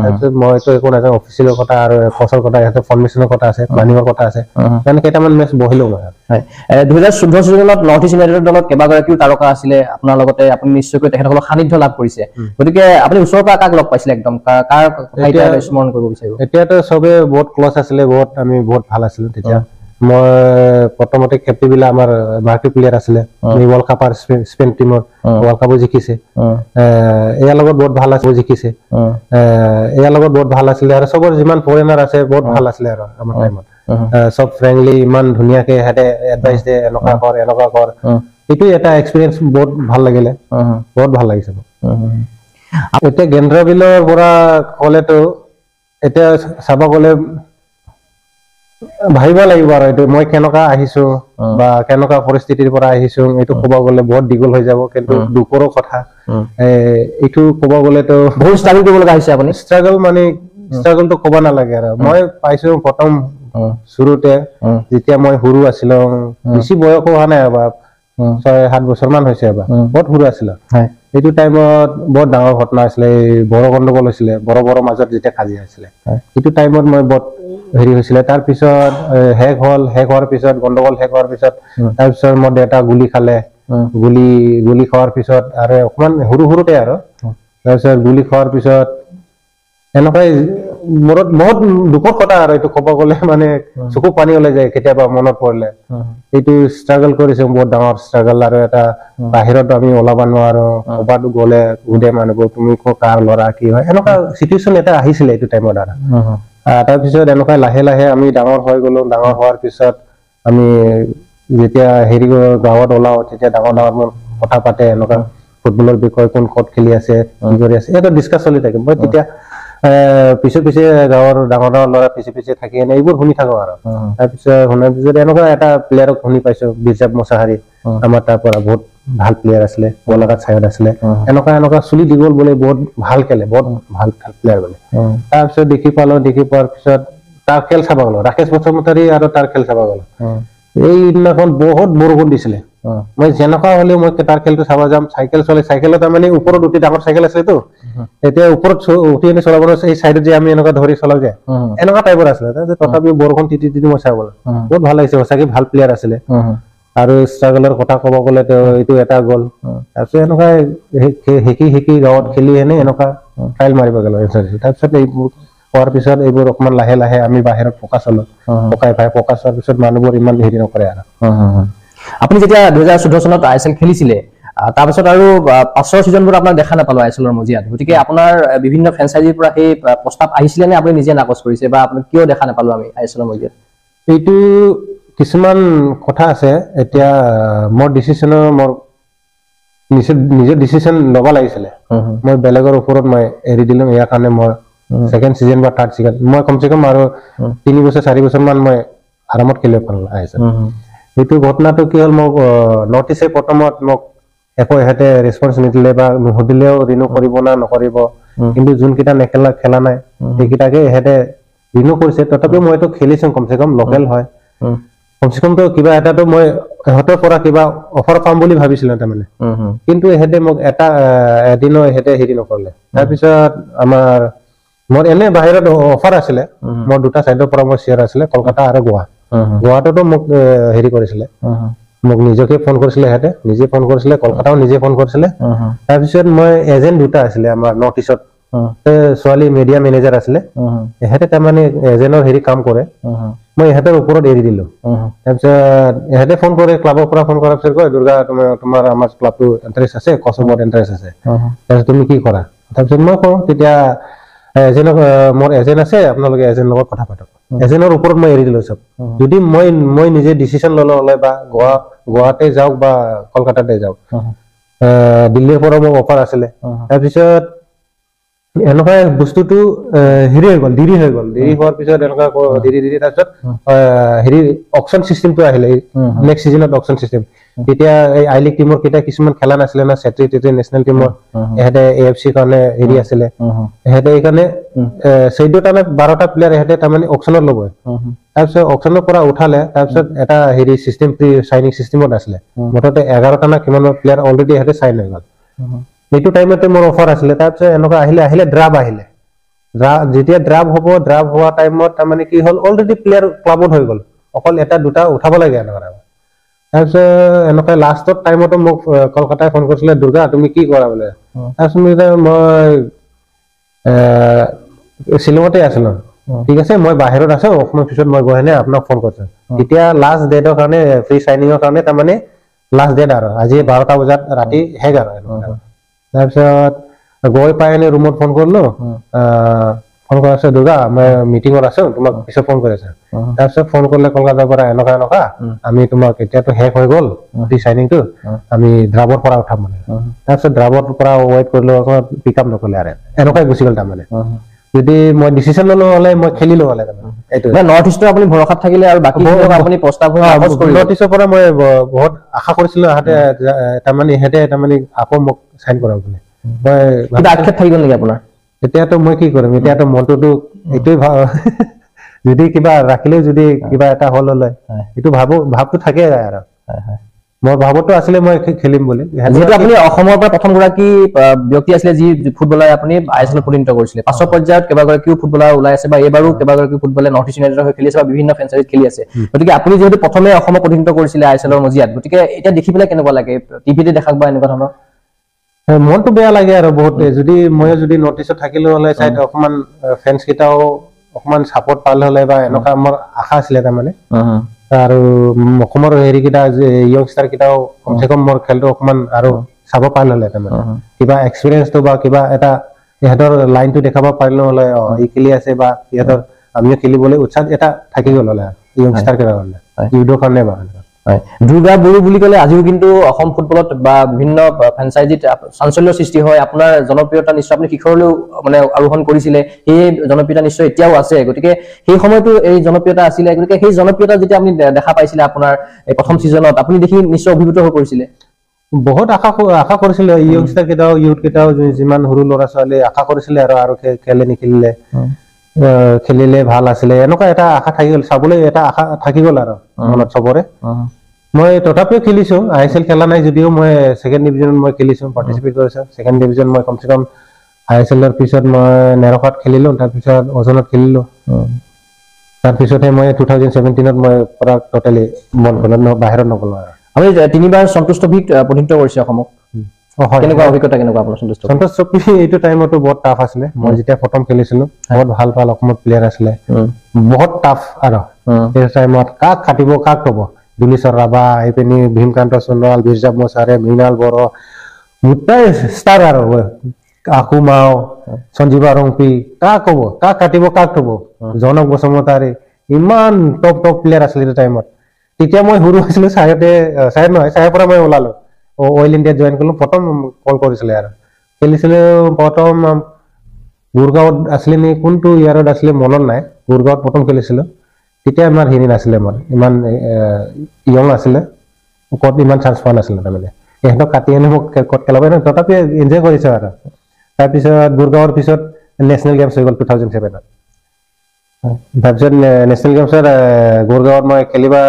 তাৰপিছত মইতো একো নাজানো অফিচিয়েলৰ কথা আৰু কোচৰ কথা ইয়াতে ফৰ্মেশ্যনৰ কথা আছে প্লানিঙৰ কথা আছে মানে কেইটামান মেচ বহিলো মই 2014 চিজনত নৰ্থ ইষ্ট ইউনাইটেডৰ দলত কেইবাগৰাকীও তাৰকা আছিলে আপোনাৰ লগতে আপুনি নিশ্চয়কৈ তেখেতসকলক সান্নিধ্য লাভ কৰিছে গতিকে আপুনি ওচৰৰ পৰা কাক লগ পাইছিলে একদম কাৰ কথা স্মৰণ কৰিব বিচাৰিব এতিয়াতো চবে বহুত ক্লজ আছিলে আমি বহুত ভাল আছিলো তেতিয়া মই প্ৰথমতে কেপ্টেবিলা আমাৰ ভাৰতীয় প্লেয়াৰ আছিলে ৱৰ্ল্ড কাপৰ স্পেইন টিমৰ ৱৰ্ল্ড কাপো জিকিছে ইয়াৰ লগত বহুত ভাল আছিল জিকিছে ইয়াৰ লগত বহুত ভাল আছিলে আৰু চবৰ যিমান ফৰেনাৰ আছে বহুত ভাল আছিলে আৰু আমাৰ টাইমত সব ফ্ৰেণ্ডলি ইমান ধুনীয়াকে হেঁতে এডভাইচ দিয়ে এনেকুৱা কৰ এইটো এটা এক্সপিৰিয়েঞ্চ বহুত ভাল লাগিলে বহুত ভাল লাগিছে এতিয়া গেন্দ্ৰাবিলৰ পৰা ক'লেতো এতিয়া চাব গ'লে ভাবিব লাগিব আৰু এইটো মই কেনেকুৱা আহিছো বা কেনেকুৱা পৰিস্থিতিৰ পৰা আহিছো এইটো ক'ব গ'লে বহুত দীঘল হৈ যাব কিন্তু দুখৰো কথা এইটো ক'ব গ'লেতো বহুত ষ্ট্ৰাগল কৰিব লগা হৈছে আপুনি ষ্ট্ৰাগলটো ক'ব নালাগে আৰু মই পাইছো প্ৰথম শুৰুতে যেতিয়া মই সৰু আছিলো বেছি বয়সো হোৱা নাই এবাৰ 6-7 বছৰ মান হৈছে এবাৰ বহুত সৰু আছিলো এইটো টাইমত বহুত ডাঙৰ ঘটনা আছিলে বড় গণ্ডগোল হৈছিলে বড় মাজত যেতিয়া কাজিয়া হৈছিলে এইটো টাইমত মই বহুত হেৰি হৈছিলে তাৰপিছত শেষ হোৱাৰ পিছত গণ্ডগোল শেষ হোৱাৰ পিছত তাৰপিছত মোৰ দেউতা গুলি খালে গুলি খোৱাৰ পিছত আৰু অকমান সৰুতে আৰু তাৰপিছত গুলি খোৱাৰ পিছত এনেকুৱাই মনত বহুত দুখৰ কথা আৰু এইটো ক'ব গ'লে মানে চকু পানী ওলাই যায় কেতিয়াবা মনত পৰিলে এইটো ষ্ট্ৰাগল কৰিছো বহুত ডাঙৰ ষ্ট্ৰাগল আৰু এটা বাহিৰত আমি ওলাব নোৱাৰো ক'ৰবাত গ'লে গোটেই মানুহবোৰ তুমি কাৰ ল'ৰা কি হয় এনেকুৱা চিটুৱেশ্যন এটা আহিছিলে এইটো টাইমত আৰু তাৰপিছত এনেকুৱা লাহে লাহে আমি ডাঙৰ হৈ গ'লো ডাঙৰ হোৱাৰ পিছত আমি যেতিয়া হেৰি গাঁৱত ওলাও তেতিয়া ডাঙৰ কথা পাতে এনেকুৱা ফুটবলৰ বিষয়ে কোন ক'ত খেলি আছে কি কৰি আছে এটা ডিছকাছ চলি থাকে মই তেতিয়া পিছে গাঁৱৰ ডাঙৰ ল'ৰা পিছে থাকি এনে এইবোৰ শুনি থাকো আৰু তাৰপিছত শুনাৰ পিছত এনেকুৱা এটা প্লেয়াৰক শুনি পাইছো বিৰজাব মোছাহাৰী আমাৰ তাৰ পৰা বহুত ভাল প্লেয়াৰ আছিলে বলাঘাট চাইড আছিলে এনেকুৱা চুলি দীঘল বোলে বহুত ভাল খেলে বহুত ভাল প্লেয়াৰ বোলে তাৰপিছত দেখি পোৱাৰ পিছত তাৰ খেল চাব গ'লো ৰাকেশ বসুমতাৰী আৰু তাৰ খেল চাব গ'লো এইদিনাখন বহুত বৰষুণ দিছিলে মই যেনেকুৱা হলেও মই তাৰ খেলটো চাব যাম চাইকেলত তাৰমানে ওপৰত উঠি ডাঙৰ চাইকেল আছিলেতো এতিয়া ওপৰত উঠি এনে চলাব এই চাইডত যে আমি এনেকুৱা ধৰি চলাও যে এনেকুৱা টাইপৰ আছিলে তথাপিও বৰষুণ তিতি মই চাব গ'লো বহুত ভাল লাগিছে সঁচাকে ভাল প্লেয়াৰ আছিলে আৰু ষ্ট্ৰাগলৰ কথা ক'ব গ'লে এইটো এটা গ'ল তাৰপিছত এনেকুৱা শিকি গাঁৱত খেলি এনেকুৱা ট্ৰাইল মাৰিব গ'লো তাৰপিছত এইবোৰ হোৱাৰ পিছত এইবোৰ অকমান লাহে লাহে আমি বাহিৰত ফকাচ হলো ফকাচ হোৱাৰ পিছত মানুহবোৰ ইমান হেৰি নকৰে আৰু আপুনি যেতিয়া 2014 চনত ISL খেলিছিলে তাৰপিছত আৰু পাছৰ ছিজনবোৰ আপোনাক দেখা নাপালো ISLৰ মজিয়াত গতিকে আপোনাৰ বিভিন্ন ফ্ৰেঞ্চাইজিৰ পৰা সেই প্ৰস্তাৱ আহিছিলে নে আপুনি নিজে নাকচ কৰিছে বা আপুনি কিয় দেখা নাপালো আমি ISLৰ মজিয়াত এইটো কিছুমান কথা আছে এতিয়া মোৰ নিজৰ ডিচিশ্যন ল'ব লাগিছিলে মই বেলেগৰ ওপৰত মই এৰি দিলো ইয়াৰ কাৰণে মই সেকেন্ড সিজন বা থাৰ্ড সিজন মই কমসে কম আৰু 3 বছৰ 4 বছৰ মান মই আৰামত খেলিব পাৰিলো আহিছে এইটো ঘটনাটো কি হ'ল মোক নৰ্থ ইষ্টে প্ৰথমত মোক একো এহেতে ৰেছপন্স নিদিলে বা নুসুধিলেও ৰিনিউ কৰিব না নকৰিব কিন্তু যোনকেইটা খেলা নাই সেইকেইটাকে এহেতে ৰিনিউ কৰিছে তথাপিও মইতো খেলিছো কমসে কম লোকেল হয় কমসে কম তো কিবা এটাতো মই এহঁতৰ পৰা কিবা অফাৰ পাম বুলি ভাবিছিলো তাৰমানে কিন্তু এহেতে মোক এটা এদিনো এহেতে হেৰি নকৰিলে তাৰপিছত আমাৰ মোৰ এনে বাহিৰত অফাৰ আছিলে মোৰ দুটা সাইডৰ পৰা মোৰ শেয়াৰ আছিলে কলকাতা আৰু গোৱাটোতো মোক হেৰি কৰিছিলে মোক নিজকে ফোন কৰিছিলে হেতে নিজে ফোন কৰিছিলে কলকাতাও নিজে ফোন কৰিছিলে তাৰপিছত মই এজেন্ট দুটা আছিলে আমাৰ নৰ্থ ইষ্টত ছোৱালী মিডিয়া মেনেজাৰ আছিলে এহেঁতে তাৰমানে এজেণ্টৰ হেৰি কাম কৰে মই ইহঁতৰ ওপৰত এৰি দিলো তাৰপিছত ইহঁতে ফোন কৰে ক্লাবৰ পৰা ফোন কৰাৰ পিছত কয় দুৰ্গা তোমাৰ আমাৰ ক্লাবটো ইণ্টাৰেষ্ট আছে কচমত ইণ্টাৰেষ্ট আছে তাৰপিছত তুমি কি কৰা তাৰপিছত মই কওঁ তেতিয়া এজেণ্টক মোৰ এজেণ্ট আছে আপোনালোকে এজেণ্টৰ লগত কথা পাতক এজেণ্টৰ ওপৰত মই এৰি দিলো চব যদি মই নিজে ডিচিশ্যন ললো হ'লে বা গুৱাহাটী যাওক বা কলকাতাতে যাওক দিল্লীৰ পৰা মোৰ অফাৰ আছিলে তাৰপিছত এনেকুৱা বস্তুটো হেৰি হৈ গ'ল দেৰি হোৱাৰ পিছত এনেকুৱা দেৰি তাৰপিছত হেৰি অকশ্যন চিষ্টেমটো আহিলে নেক্সট চিজনত অকশ্যন চিষ্টেম তেতিয়া এই আই লিগ টিমৰ কেইটা কিছুমান খেলা নাছিলে না চেট্ৰি নেশ্যনেল টিমৰ এহেঁতে AFC কাৰণে হেৰি আছিলে এহেঁতে এইকাৰণে 14টা নে 12টা প্লেয়াৰ এহেঁতে তাৰমানে অকশ্যনত ল'ব তাৰপিছত অকশ্যনৰ পৰা উঠালে তাৰপিছত এটা হেৰি চিষ্টেম প্ৰি চাইনিং চিষ্টেমত আছিলে মুঠতে 11টা না কিমান প্লেয়াৰ অলৰেডি এহেঁতে চাইন হৈ গ'ল এইটো টাইমতে মোৰ অফাৰ আছিলে তাৰপিছত এনেকুৱা আহিলে ড্ৰাফ আহিলে যেতিয়া ড্ৰাফ হোৱা টাইমত তাৰমানে কি হ'ল অলৰেডি প্লেয়াৰ ক্লাবত হৈ গ'ল অকল এটা দুটা উঠাব লাগে এনেকুৱা তাৰপিছত এনেকুৱা লাষ্টৰ টাইমতো মোক কলকাতাই ফোন কৰিছিলে দুৰ্গা তুমি কি কৰা বোলে তাৰপিছত মই শ্বিলঙতে আছিলো ঠিক আছে মই বাহিৰত আছো অকণমান পিছত মই গৈ কিনে আপোনাক ফোন কৰিছো তেতিয়া লাষ্ট ডেটৰ কাৰণে ফ্ৰী চাইনিঙৰ কাৰণে তাৰমানে লাষ্ট ডেট আৰু আজি 12টা বজাত ৰাতি শেষ আৰু তাৰপিছত গৈ পাই এনে ৰুমত ফোন কৰিলো ফোন কৰা আছে দুৰ্গা মই মিটিঙত আছো তোমাক পিছত ফোন কৰি আছো তাৰপিছত ফোন কৰিলে কলকাতাৰ পৰা এনেকুৱা আমি তোমাক এতিয়াতো শেষ হৈ গ'ল ফ্ৰী চাইনিংটো আমি ড্ৰাবৰ পৰা উঠাম মানে তাৰপিছত ড্ৰাবৰ পৰা ৱেইট কৰিলো পিক আপ নকৰিলে আৰু এনেকুৱাই গুচি গ'ল তাৰমানে যদি মই ডিচিশ্যন ললো হ'লে মই খেলিলো হ'লে এইটো নৰ্থ ইষ্টৰ আপুনি ভৰসাত থাকিলে আৰু বাকী আপুনি প্ৰস্তাৱ নৰ্থ ইষ্টৰ পৰা মই বহুত আশা কৰিছিলো তাৰমানে ইহঁতে তাৰমানে আকৌ মোক চাইন কৰাব বুলি মই আক্ষেপ থাকি গ'ল নেকি আপোনাৰ এতিয়াতো মই কি কৰিম এতিয়াতো মনটোতো এইটোৱে যদি কিবা ৰাখিলেও যদি কিবা এটা হ'ল হ'লে এইটো ভাৱটো থাকে আৰু মই ভাবতো আছিলে মই খেলিম বুলি যেহেতু আপুনি অসমৰ পৰা প্ৰথম গৰাকী ব্যক্তি আছিলে যি ফুটবলাৰ আপুনি ISL পৰিণত কৰিছিলে পাছৰ পৰ্যায়ত কেইবাগৰাকীও ফুটবলাৰ ওলাই আছে বা এইবাৰো কেইবাগৰাকী ফুটবলে নৰ্থ ইষ্ট ইউনাইটেডৰ হৈ খেলি আছে বা বিভিন্ন ফ্ৰেঞ্চাইজিত খেলি আছে গতিকে আপুনি যিহেতু প্ৰথমে অসমক প্ৰতিনিধিত্ব কৰিছিলে ISLৰ মজিয়াত গতিকে এতিয়া দেখি পেলাই কেনেকুৱা লাগে টিভিতে দেখাক বা এনেকুৱা ধৰণৰ মনটো বেয়া লাগে আৰু বহুত যদি মই যদি নৰ্থ ইষ্টত থাকিলো হ'লে চাইড অকমান ফেন্স কেইটাও অকমান ছাপোৰ্ট পালে হ'লে বা এনেকুৱা মোৰ আশা আছিলে তাৰমানে আৰু অসমৰ হেৰি কেইটা য়ংষ্টাৰ কেইটাও কমচে কম মোৰ খেলটো অকমান আৰু চাব পাৰিলে হ'লে তাৰমানে কিবা এক্সপিৰিয়েঞ্চটো বা কিবা এটা ইহঁতৰ লাইনটো দেখাব পাৰিলে হ'লে ই খেলি আছে বা ইহঁতৰ আমিও খেলিবলৈ উৎসাহ এটা থাকি গ'ল হ'লে য়ংষ্টাৰ কেইটাৰ কাৰণে ইউডৰ কাৰণে বা দুৰ্গা বড়ো বুলি ক'লে আজিও কিন্তু অসম ফুটবলত বা বিভিন্ন ফ্ৰেঞ্চাইজিত চাঞ্চল্যৰ সৃষ্টি হয় আপোনাৰ জনপ্ৰিয়তা নিশ্চয় আপুনি শিখৰলৈও মানে আৰোহণ কৰিছিলে সেই জনপ্ৰিয়তা নিশ্চয় এতিয়াও আছে গতিকে সেই সময়তো এই জনপ্ৰিয়তা আছিলে গতিকে সেই জনপ্ৰিয়তা যেতিয়া আপুনি দেখা পাইছিলে আপোনাৰ এই প্ৰথম ছিজনত আপুনি দেখি নিশ্চয় অভিভূত হৈ পৰিছিলে বহুত আশা কৰিছিলে য়ংষ্টাৰ কেইটাও ইউথ কেইটাও যিমান সৰু ল'ৰা ছোৱালী আশা কৰিছিলে আৰু খেলে নিখেলিলে খেলিলে ভাল আছিলে এনেকুৱা এটা আশা থাকি গ'ল চাবলৈ এটা আশা থাকি গ'ল আৰু মনত চবৰে মই তথাপিও খেলিছো ISL খেলা নাই যদিও মই সেকেন্ড ডিভিজনত মই খেলিছো পাৰ্টিচিপেট কৰিছো সেকেন্ড ডিভিজন মই কমসে কম ISLৰ পিছত মই নেৰখাত খেলিলো তাৰপিছত ওজনত খেলিলো তাৰপিছতে মই 2017ত মই পুৰা টোটালি মন গ'ল বাহিৰত নগ'লো আৰু আমি তিনিবাৰ সন্তোষ ট্ৰফিক প্ৰতিনিধিত্ব কৰিছে অসমক কেনেকুৱা অভিজ্ঞতা কেনেকুৱা আপোনাৰ সন্তোষ ট্ৰফি এইটো টাইমতো বহুত টাফ আছিলে মই যেতিয়া প্ৰথম খেলিছিলো বহুত ভাল অসমত প্লেয়াৰ আছিলে বহুত টাফ আৰু এই টাইমত কাক কাটিব কাক থব দুলিশ্বৰ ৰাভা এইপিনি ভীমকান্ত সোণোৱাল বিৰজাব মোচাৰে মৃণাল বড়ো গোটেই ষ্টাৰ আৰু আকুমাও সঞ্জীৱা ৰংপি কাক ক'ব কাক কাটিব কাক থব জনক বসুমতাৰী ইমান টপ প্লেয়াৰ আছিলে এইটো টাইমত তেতিয়া মই সৰু আছিলো চাইৰ পৰা মই ওলালো অইল ইণ্ডিয়াত জইন কৰিলো প্ৰথম কল কৰিছিলে আৰু খেলিছিলো প্ৰথম গুৰগাঁৱত আছিলে নে কোনটো ইয়াৰত আছিলে মনত নাই গুৰগাঁৱত প্ৰথম খেলিছিলো তেতিয়া ইমান হেৰি নাছিলে মোৰ ইমান ইয়ং আছিলে ক'ত ইমান চান্স পোৱা নাছিলে তাৰমানে সিহঁতক কাটি আনি মোক ক'ত খেলাব তথাপি এনজয় কৰিছো আৰু তাৰপিছত গুৰগাঁৱৰ পিছত নেশ্যনেল গেমছ হৈ গ'ল 2007ত তাৰপিছত নেশ্যনেল গেমছত গুৰগাঁৱত মই খেলিবা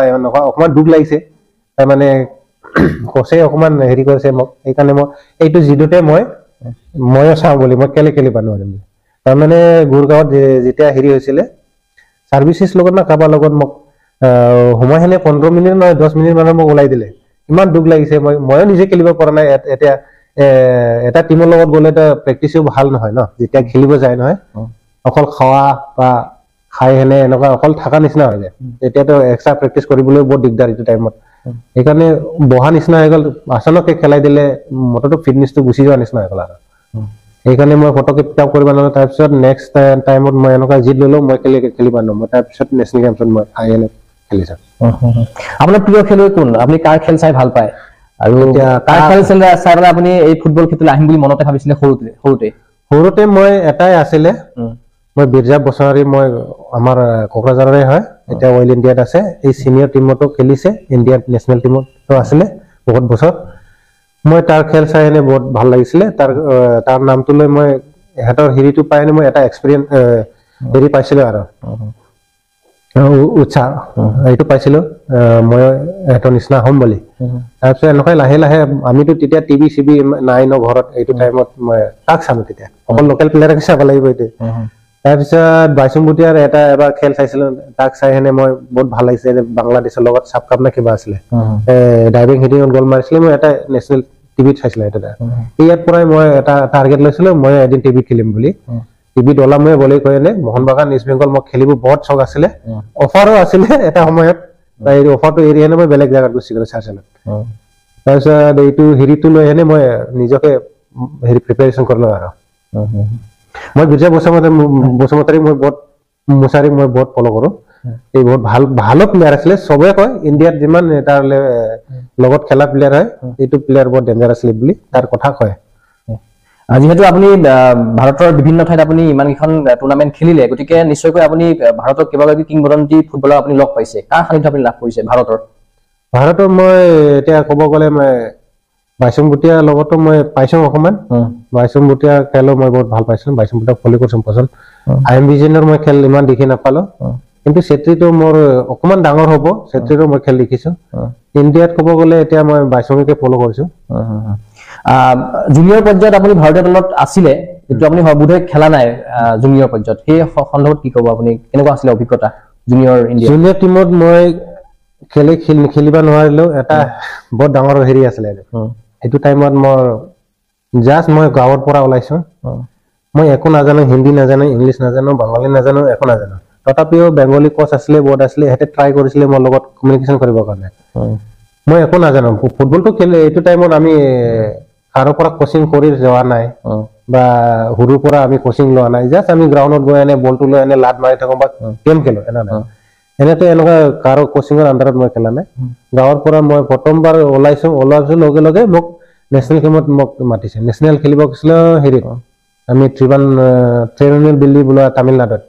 অকণমান দুখ লাগিছে তাৰমানে কোচে অকণমান হেৰি কৰিছে মোক সেইকাৰণে মই এইটো জিদোতে ময়ো চাওঁ বুলি মই খেলিব নোৱাৰিম তাৰমানে গুৰগাঁৱত যেতিয়া হেৰি হৈছিলে সাৰ্ভিসেছ লগত না কাৰোবাৰ লগত মোক সময়খিনি 15 মিনিট নহয় 10 মিনিট মানৰ মোক ওলাই দিলে ইমান দুখ লাগিছে ময়ো নিজে খেলিব পৰা নাই এতিয়া এটা টিমৰ লগত গ'লে এটা প্ৰেক্টিচো ভাল নহয় ন যেতিয়া খেলিব যায় নহয় অকল খোৱা বা খাই হেনে এনেকুৱা অকল থকা নিচিনা হৈ যায় তেতিয়াতো এক্সট্ৰা প্ৰেক্টিচ কৰিবলৈ বহুত দিগদাৰ এইটো টাইমত সেইকাৰণে বহা নিচিনা হৈ গ'ল আচানকে খেলাই দিলে মটৰটো ফিটনেছটো গুচি যোৱা নিচিনা হৈ গ'ল আৰু সেইকাৰণে মই ফটকে পিক আপ কৰিব নোৱাৰো তাৰপিছত নেক্সট টাইমত মই এনেকুৱা জিত ল'লো মই খেলিব নোৱাৰো মই তাৰপিছত নেশ্যনেল গেমছত মই আহি খেলিছোঁ আপোনাৰ প্ৰিয় খেলুৱৈ কোন আপুনি কাৰ খেল চাই ভাল পায় আৰু কাৰ খেল চাই পেলাই আপুনি এই ফুটবল ক্ষেত্ৰলৈ আহিম বুলি মনতে ভাবিছিলে সৰুতে মই এটাই আছিলে মই বিৰজা বছৰি মই আমাৰ কোকৰাঝাৰৰে হয় এতিয়া অইল ইণ্ডিয়াত আছে এই সিনিয়ৰ টিমতো খেলিছে ইণ্ডিয়ান নেশ্যনেল টিমতো আছিলে বহুত বছৰ মই তাৰ খেল চাই এনে বহুত ভাল লাগিছিলে তাৰ নামটো লৈ মই হেতৰ হেৰিটো পাই মই এটা এক্সপেৰিয়েন্স হেৰি পাইছিলো আৰু উৎসাহ এইটো পাইছিলো মই হেতৰ নিচিনা হ'ম বুলি তাৰপিছত এনেকৈ লাহে লাহে আমিতো তেতিয়া টিভি চিভি নাই ন ঘৰত এইটো টাইমত মই কাক চাম তেতিয়া অকল লোকেল প্লেয়াৰকে চাব লাগিব এইটো তাৰপিছত বাইচুং ভুটিয়াৰ এটা এবাৰ খেল চাইছিলো তাক চাই হেনে মই বহুত ভাল লাগিছে বাংলাদেশৰ লগত চাব কাপ নে কিবা আছিলে ডাইভিং হিটিঙত গ'ল মাৰিছিলে মই এটা নেশ্যনেল টিভিত চাইছিলো এটা ইয়াৰ পৰাই মই এটা টাৰ্গেট লৈছিলো মই এদিন টিভিত খেলিম বুলি টিভিত ওলাম মই বলি কৈ এনে মোহন বাগান ইষ্ট বেংগল মই খেলিব বহুত চখ আছিলে অফাৰো আছিলে এটা সময়ত এই অফাৰটো এৰি হেনে মই বেলেগ জাগাত গুচি গ'লো চাৰ্চেলত তাৰপিছত এইটো হেৰিটো লৈ হেনে মই নিজকে হেৰি প্ৰিপেৰেশ্যন কৰিলো আৰু মই বিজয় বসুমতাৰী মই বহুত মুছাৰীক মই বহুত ফলো কৰো এই বহুত ভাল প্লেয়াৰ আছিলে চবে কয় ইণ্ডিয়াত যিমান তাৰ লগত খেলা প্লেয়াৰ হয় এইটো প্লেয়াৰ বহুত ডেঞ্জাৰ আছিলে বুলি তাৰ কথা কয় যিহেতু আপুনি ভাৰতৰ বিভিন্ন ঠাইত আপুনি ইমানকেইখন টুৰ্ণামেণ্ট খেলিলে গতিকে নিশ্চয়কৈ আপুনি ভাৰতৰ কেইবাগৰাকী কিংবদন্তি ফুটবলাৰ আপুনি লগ পাইছে কাৰ সান্নিধ্য আপুনি লাভ কৰিছে ভাৰতৰ মই এতিয়া ক'ব গ'লে মই বাইচুং ভুটিয়াৰ লগতো মই পাইছো অকমান বাইচুং ভুটিয়াৰ খেলো মই বহুত ভাল পাইছিলো বাইচুং ভুটিয়াক ফলো কৰিছো পচন্দ IM বিজেনৰ মই খেল ইমান দেখি নাপালো কিন্তু চেত্ৰীটো মোৰ অকমান ডাঙৰ হ'ব চেত্ৰীৰো মই খেল দেখিছো ইণ্ডিয়াত ক'ব গ'লে এতিয়া মই বাইচুঙকে ফলো কৰিছো জুনিয়ৰ পৰ্যায়ত আপুনি ভাৰতীয় দলত আছিলে কিন্তু আপুনি বোধহয় খেলা নাই জুনিয়ৰ পৰ্যায়ত সেই সন্দৰ্ভত কি ক'ব আপুনি কেনেকুৱা আছিলে অভিজ্ঞতা জুনিয়ৰ টিমত মই খেলিব নোৱাৰিলো এটা বহুত ডাঙৰ হেৰি আছিলে সেইটো টাইমত মই জাষ্ট মই গাঁৱৰ পৰা ওলাইছো মই একো নাজানো হিন্দী নাজানো ইংলিছ নাজানো বাঙালী নাজানো একো নাজানো তথাপিও বেংগলী কোচ আছিলে বৰ্ড আছিলে সিহঁতে ট্ৰাই কৰিছিলে মোৰ লগত কমিউনিকেশ্যন কৰিবৰ কাৰণে মই একো নাজানো ফুটবলটো খেলে এইটো টাইমত আমি কাৰো পৰা কোচিং কৰি যোৱা নাই বা সৰুৰ পৰা আমি কোচিং লোৱা নাই জাষ্ট আমি গ্ৰাউণ্ডত গৈ এনে বলটো লৈ এনে লাট মাৰি থাকো বা গেম খেলো এনেতো এনেকুৱা কাৰো কোচিঙৰ আণ্ডাৰত মই খেলা নাই গাঁৱৰ পৰা মই প্ৰথমবাৰ ওলোৱাৰ লগে লগে মোক নেশ্যনেল গেমত মোক মাতিছে নেশ্যনেল খেলিব গৈছিলো হেৰিত আমি ট্ৰেইনিং দিল্লী বোলা তামিলনাডুত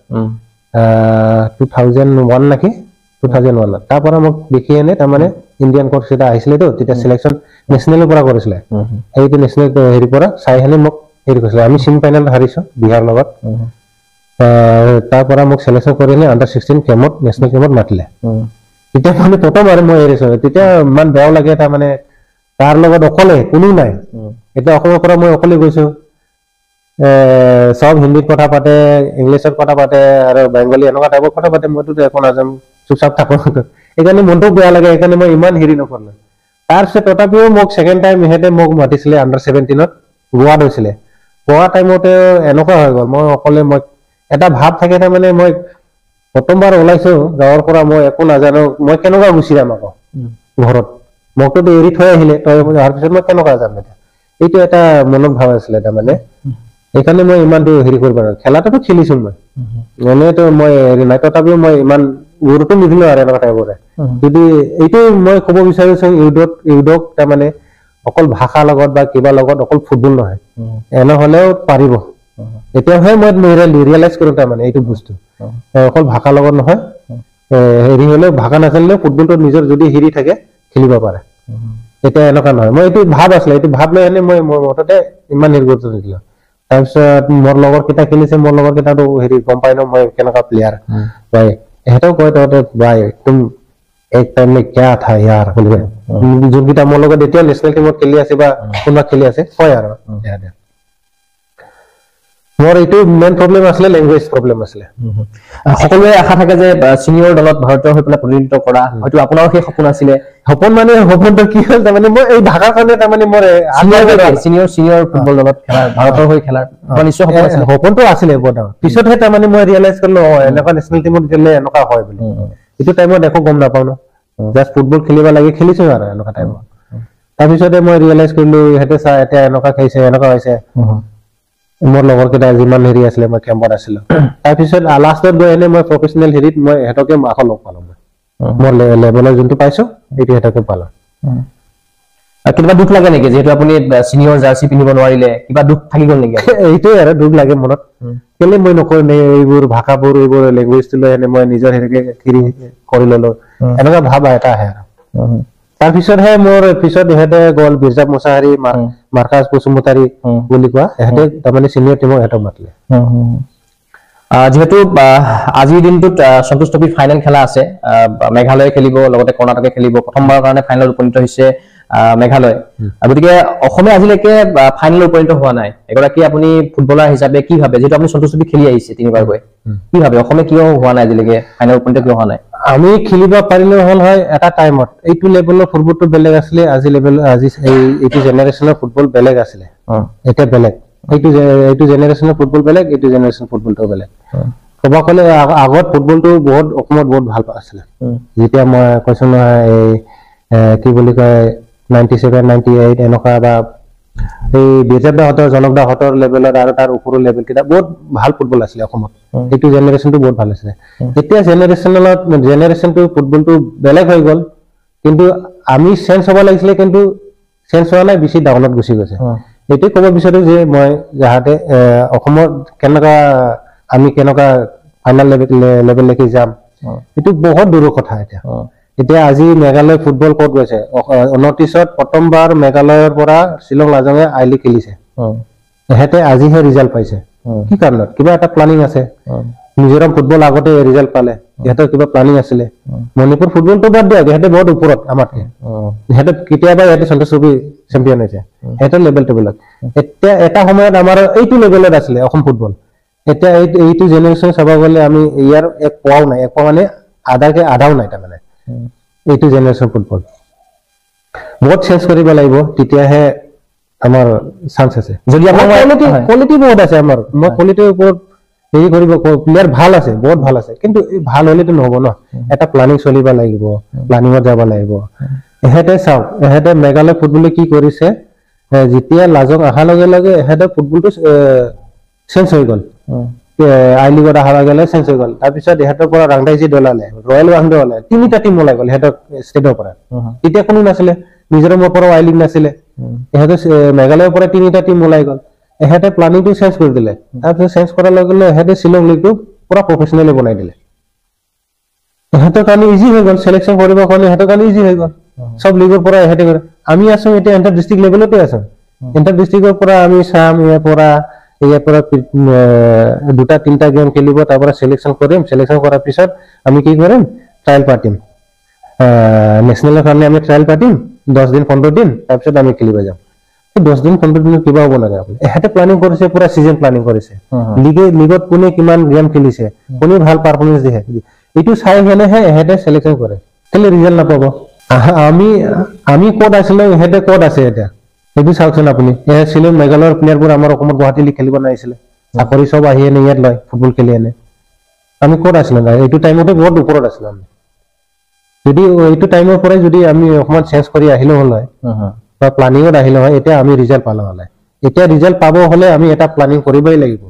2001 নাকি 2001 তাৰ পৰা মোক দেখি এনে তাৰমানে ইণ্ডিয়ান কোচ এটা আহিছিলেতো তেতিয়া চিলেকশ্যন নেশ্যনেলৰ পৰা কৰিছিলে সেইটো নেশ্যনেল হেৰি পৰা চাই হেনে মোক হেৰি কৰিছিলে আমি ছেমি ফাইনেল হাৰিছো বিহাৰ লগত তাৰ পৰা মোক চিলেকশ্যন কৰিলে আণ্ডাৰ 16 কেমত নেশ্যনেল কেমত মাতিলে তেতিয়া মানে প্ৰথম আৰু মই এৰিছো তেতিয়া ইমান বেয়াও লাগে তাৰমানে তাৰ লগত অকলে কোনো নাই এতিয়া অসমৰ পৰা মই অকলে গৈছো সব হিন্দীত কথা পাতে ইংলিছত কথা পাতে আৰু বেংগলী এনেকুৱা টাইপৰ কথা পাতে মইতো একো নাজানো চুপচাপ থাকো সেইকাৰণে মনটো বেয়া লাগে সেইকাৰণে মই ইমান হেৰি নকৰিলো তাৰপিছত তথাপিও মোক ছেকেণ্ড টাইম ইহঁতে মোক মাতিছিলে আণ্ডাৰ 17ত গোৱাত হৈছিলে গোৱা টাইমতে এনেকুৱা হৈ গ'ল মই অকলে মই এটা ভাৱ থাকে তাৰমানে মই প্ৰথমবাৰ ওলাইছো গাঁৱৰ পৰা মই একো নাজানো মই কেনেকুৱা গুচি যাম আকৌ ঘৰত মোকতো এৰি থৈ আহিলে তই অহাৰ পিছত মই কেনেকুৱা যাম এতিয়া এইটো এটা মনত ভাৱ আছিলে তাৰমানে সেইকাৰণে মই ইমানটো হেৰি কৰিব নোৱাৰো খেলাটোতো খেলিছো মই এনেতো মই হেৰি নাই তথাপিও মই ইমান গুৰুত্ব নিদিলো আৰু এনেকুৱা টাইপৰে যদি এইটো মই ক'ব বিচাৰিছো ইউডক তাৰমানে অকল ভাষা লগত বা কিবা লগত অকল ফুটবল নহয় এনেহলেও পাৰিব এতিয়াহে মই ৰিয়েলাইজ কৰো তাৰমানে এইটো বস্তু অকল ভাষা লগত নহয় হেৰি হলেও ভাষা নাজানিলেও ফুটবলটো নিজৰ যদি হেৰি থাকে খেলিব পাৰে এতিয়া এনেকুৱা নহয় মই এইটো ভাৱ আছিলে এইটো ভাৱ লৈ আনি মই মুঠতে ইমান গুৰুত্ব নিদিলো তাৰপিছত মোৰ লগৰ কেইটা খেলিছে মোৰ লগৰ কেইটাতো হেৰি গম পাই ন মই কেনেকুৱা প্লেয়াৰ ভাই এহেঁতেও কয় তহঁতে ভাই তুম এক টাইম মে কিয়া থা ইয়াৰ যোনকেইটা মোৰ লগত এতিয়া নেশ্যনেল টিমত খেলি আছে বা কোনোবা খেলি আছে কয় আৰু মোৰ এইটো মেইন প্ৰব্লেম আছিলে, লেংগুৱেজ প্ৰব্লেম আছিলে। সকলোৱে আশা থাকে যে ছিনিয়ৰ দলত ভাৰতীয় হৈ পেলাই প্ৰতিনিধিত্ব কৰা, হয়তো আপোনাৰো সেই সপোন আছিলে। সপোন মানে সপোনটো কি হ'ল, তাৰমানে মই এই ভাষাৰ কাৰণে তাৰমানে মোৰ ছিনিয়ৰ ফুটবল দলত খেলা, ভাৰতৰ হৈ খেলাৰ নিশ্চয় সপোন আছিলে। সপোনটো আছিলে বৰ ডাঙৰ। পিছতহে তাৰমানে মই ৰিয়েলাইজ কৰিলো এনেকুৱা নেশ্যনেল টিমত গেলে এনেকুৱা হয় বুলি। এইটো টাইমত একো গম নাপাওঁ ন, জাষ্ট ফুটবল খেলিব লাগে, খেলিছো আৰু এনেকুৱা টাইমত। তাৰপিছতে মই ৰিয়েলাইজ কৰিলো সিহঁতে চা এতিয়া এনেকুৱা খেলিছে, এনেকুৱা হৈছে। মোৰ লগৰ কেইটা যিমান হেৰি আছিলে, মই কেম্পত আছিলো। তাৰপিছত লাষ্টত গৈ এনে মই প্ৰফেচনেল হেৰিত মই সিহঁতকে আকৌ লগ পালো। মই লেভেলৰ যোনটো পাইছো এইটো সিহঁতকে পালো। কিবা দুখ লাগে নেকি, যিহেতু আপুনি ছিনিয়ৰ জাৰ্চি পিন্ধিব নোৱাৰিলে, কিবা দুখ থাকি গ'ল নেকি? এইটোৱে আৰু দুখ লাগে মনত, কেলে মই নকৰিম এইবোৰ ভাষাবোৰ, এইবোৰ লেংগুৱেজটো লৈ এনে মই নিজৰ হেৰিকে কৰি ললো, এনেকুৱা ভাৱ এটা আহে আৰু। তাৰপিছতহে মোৰ পিছত ইহঁতে গ'ল বিৰজা মুছাহাৰী, মাৰ্কাজ বসুমতাৰী বুলি কোৱা, ইহঁতে তাৰমানে চিনিয়ৰ টিমক ইহঁতক মাতিলে। যিহেতু আজিৰ দিনটোত সন্তোষ ট্ৰফিৰ ফাইনেল খেলা আছে, মেঘালয়ে খেলিব, লগতে কৰ্ণাটকে খেলিব। প্ৰথমবাৰৰ কাৰণে ফাইনেলত উপনীত হৈছে মেঘালয়। গতিকে অসমে আজিলৈকে ফাইনেলত উপনীত হোৱা নাই। এগৰাকী আপুনি ফুটবলাৰ হিচাপে কি ভাবে, যিহেতু আপুনি সন্তোষ ট্ৰফি খেলি আহিছে তিনিবাৰকৈ, কি ভাবে অসমে কিয় হোৱা নাই আজিলৈকে, ফাইনেলত উপনীত কিয় হোৱা নাই? আমি খেলিব পাৰিলে হ'ল হয় এটা টাইমত। এইটো লেভেলৰ ফুটবলটো বেলেগ আছিলে, আজি এইটো জেনেৰেশ্যনৰ ফুটবল বেলেগ আছিলে, এতিয়া বেলেগ। এইটো জেনেৰেশ্যনৰ ফুটবল বেলেগ, এইটো জেনেৰেশ্যনৰ ফুটবলটো বেলেগ। ক'ব গ'লে আগত ফুটবলটো বহুত অসমত বহুত ভাল আছিলে। যেতিয়া মই কৈছো নহয় এই কি বুলি কয় 97, 98 এনেকুৱা বা এই বিজেপিহঁতৰ, জনকদাহঁতৰ লেভেলত আৰু তাৰ ওপৰৰ লেভেল কেইটা বহুত ভাল ফুটবল আছিলে অসমত। এইটো জেনেৰেশ্যনটো বহুত ভাল আছিলে। এতিয়া জেনেৰেশ্যনটো ফুটবলটো বেলেগ হৈ গ'ল, কিন্তু আমি চেঞ্জ হ'ব লাগিছিলে, কিন্তু চেঞ্জ হোৱা নাই, বেছি ডাউনত গুচি গৈছে। এইটোৱে ক'ব বিচাৰো যে মই যাহাতে অসমত আমি কেনেকুৱা ফাইনেল লেভেললৈকে যাম, এইটো বহুত দূৰৰ কথা। এতিয়া আজি মেঘালয় ফুটবল ক'ত গৈছে, 29ত প্ৰথমবাৰ মেঘালয়ৰ পৰা শ্বিলং লাজঙে আই লিগ খেলিছে। সিহঁতে আজিহে ৰিজাল্ট পাইছে, কি কাৰণত? কিবা এটা প্লানিং আছে। মিজোৰাম ফুটবল আগতে ৰিজাল্ট পালে, সিহঁতৰ কিবা প্লানিং আছিলে। মণিপুৰ ফুটবলটো বাদ দিয়া, সিহঁতে বহুত ওপৰত আমাতকে। সিহঁতে কেতিয়াবা সন্তোষ ট্ৰফি চেম্পিয়ন হৈছে, সিহঁতৰ লেভেলটো বেলেগ। এতিয়া এটা সময়ত আমাৰ এইটো লেভেলত আছিলে অসম ফুটবল। এতিয়া এইটো জেনেৰেশ্যন চাব গ'লে আমি ইয়াৰ এক পোৱাও নাই, এক পোৱা মানে আধাও নাই তাৰমানে এইটো জেনেৰেশ্যন ফুটবল। বহুত চেঞ্জ কৰিব লাগিব, তেতিয়াহে আমাৰ চান্স আছে। যদি আমাৰ কোৱালিটি বহুত আছে, আমাৰ মই কোৱালিটিৰ ওপৰত হেৰি কৰিব, প্লেয়াৰ ভাল আছে, বহুত ভাল আছে, কিন্তু ভাল হলেতো নহব ন, এটা প্লানিং চলিব লাগিব, প্লানিঙত যাব লাগিব। এহেঁতে চাওক, এহেঁতে মেঘালয় ফুটবলে কি কৰিছে, যেতিয়া লাজং অহাৰ লগে লগে এহেঁতে ফুটবলটো চেঞ্জ হৈ গ'ল। আই লিগত অহাৰ লগে লগে চেঞ্জ হৈ গ'ল। তাৰপিছত ইহঁতৰ পৰা ৰাংদাইজী দল ওলালে, ৰয়েল ৱাংডে ওলালে, 3টা টিম ওলাই গ'ল সিহঁতৰ ষ্টেটৰ পৰা। তেতিয়া কোনো নাছিলে, মিজোৰামৰ পৰাও আই লিগ নাছিলে, ইহঁতে মেঘালয়ৰ পৰা 3টা টিম ওলাই গ'ল। এহেঁতে প্লানিংটো চেঞ্জ কৰি দিলে। তাৰপিছত চেঞ্জ কৰাৰ লগে লগে এহেঁতে শ্বিলং লিগটো পুৰা প্ৰফেচনেলি বনাই দিলে। ইহঁতৰ কাৰণে ইজি হৈ গ'ল, চিলেকশ্যন কৰিবৰ কাৰণে ইহঁতৰ কাৰণে ইজি হৈ গ'ল। চব লিগৰ পৰা ইহঁতে কৰে। আমি আছো এতিয়া ইণ্টাৰ ডিষ্ট্ৰিক্ট লেভেলতে আছো। ইণ্টাৰ ডিষ্ট্ৰিক্টৰ পৰা আমি চাম, ইয়াৰ পৰা 2টা 3টা গেম খেলিব, তাৰ পৰা চিলেকশ্যন কৰিম। চিলেকশ্যন কৰাৰ পিছত আমি কি কৰিম, ট্ৰায়েল পাতিম। নেশ্যনেলৰ কাৰণে আমি ট্ৰায়েল পাতিম 10 দিন 15 দিন, তাৰপিছত আমি খেলিব যাম। 10 দিন 15 দিন কিবা হ'ব লাগে। এহেঁতে প্লানিং কৰিছে, পুৰা চিজন প্লানিং কৰিছে। লিগত কোনে কিমান গেম খেলিছে, কোনে ভাল পাৰফৰ্মেঞ্চ দিয়ে, এইটো চাই কেনেহে এহেঁতে চিলেকশ্যন কৰে। কেলে ৰিজাল্ট নাপাব? আমি ক'ত আছিলো, ইহঁতে ক'ত আছে এতিয়া, সেইটো চাওকচোন আপুনি। শ্বিলং মেঘালয়ৰ প্লেয়াৰবোৰ আমাৰ অসমত গুৱাহাটী লিগ খেলিব নাহিছিলে, চাকৰি চব আহি এনে ইয়াত লয়, ফুটবল খেলি এনে। আমি ক'ত আছিলো? এইটো টাইমতে বহুত ওপৰত আছিলো আমি। যদি এইটো টাইমৰ পৰাই যদি আমি অসমত চেঞ্জ কৰি আহিলো হ'ল হয়, বা প্লানিঙত আহিলো হয়, এতিয়া আমি ৰিজাল্ট পালো হ'লে। এতিয়া ৰিজাল্ট পাব হলে আমি এটা প্লানিং কৰিবই লাগিব।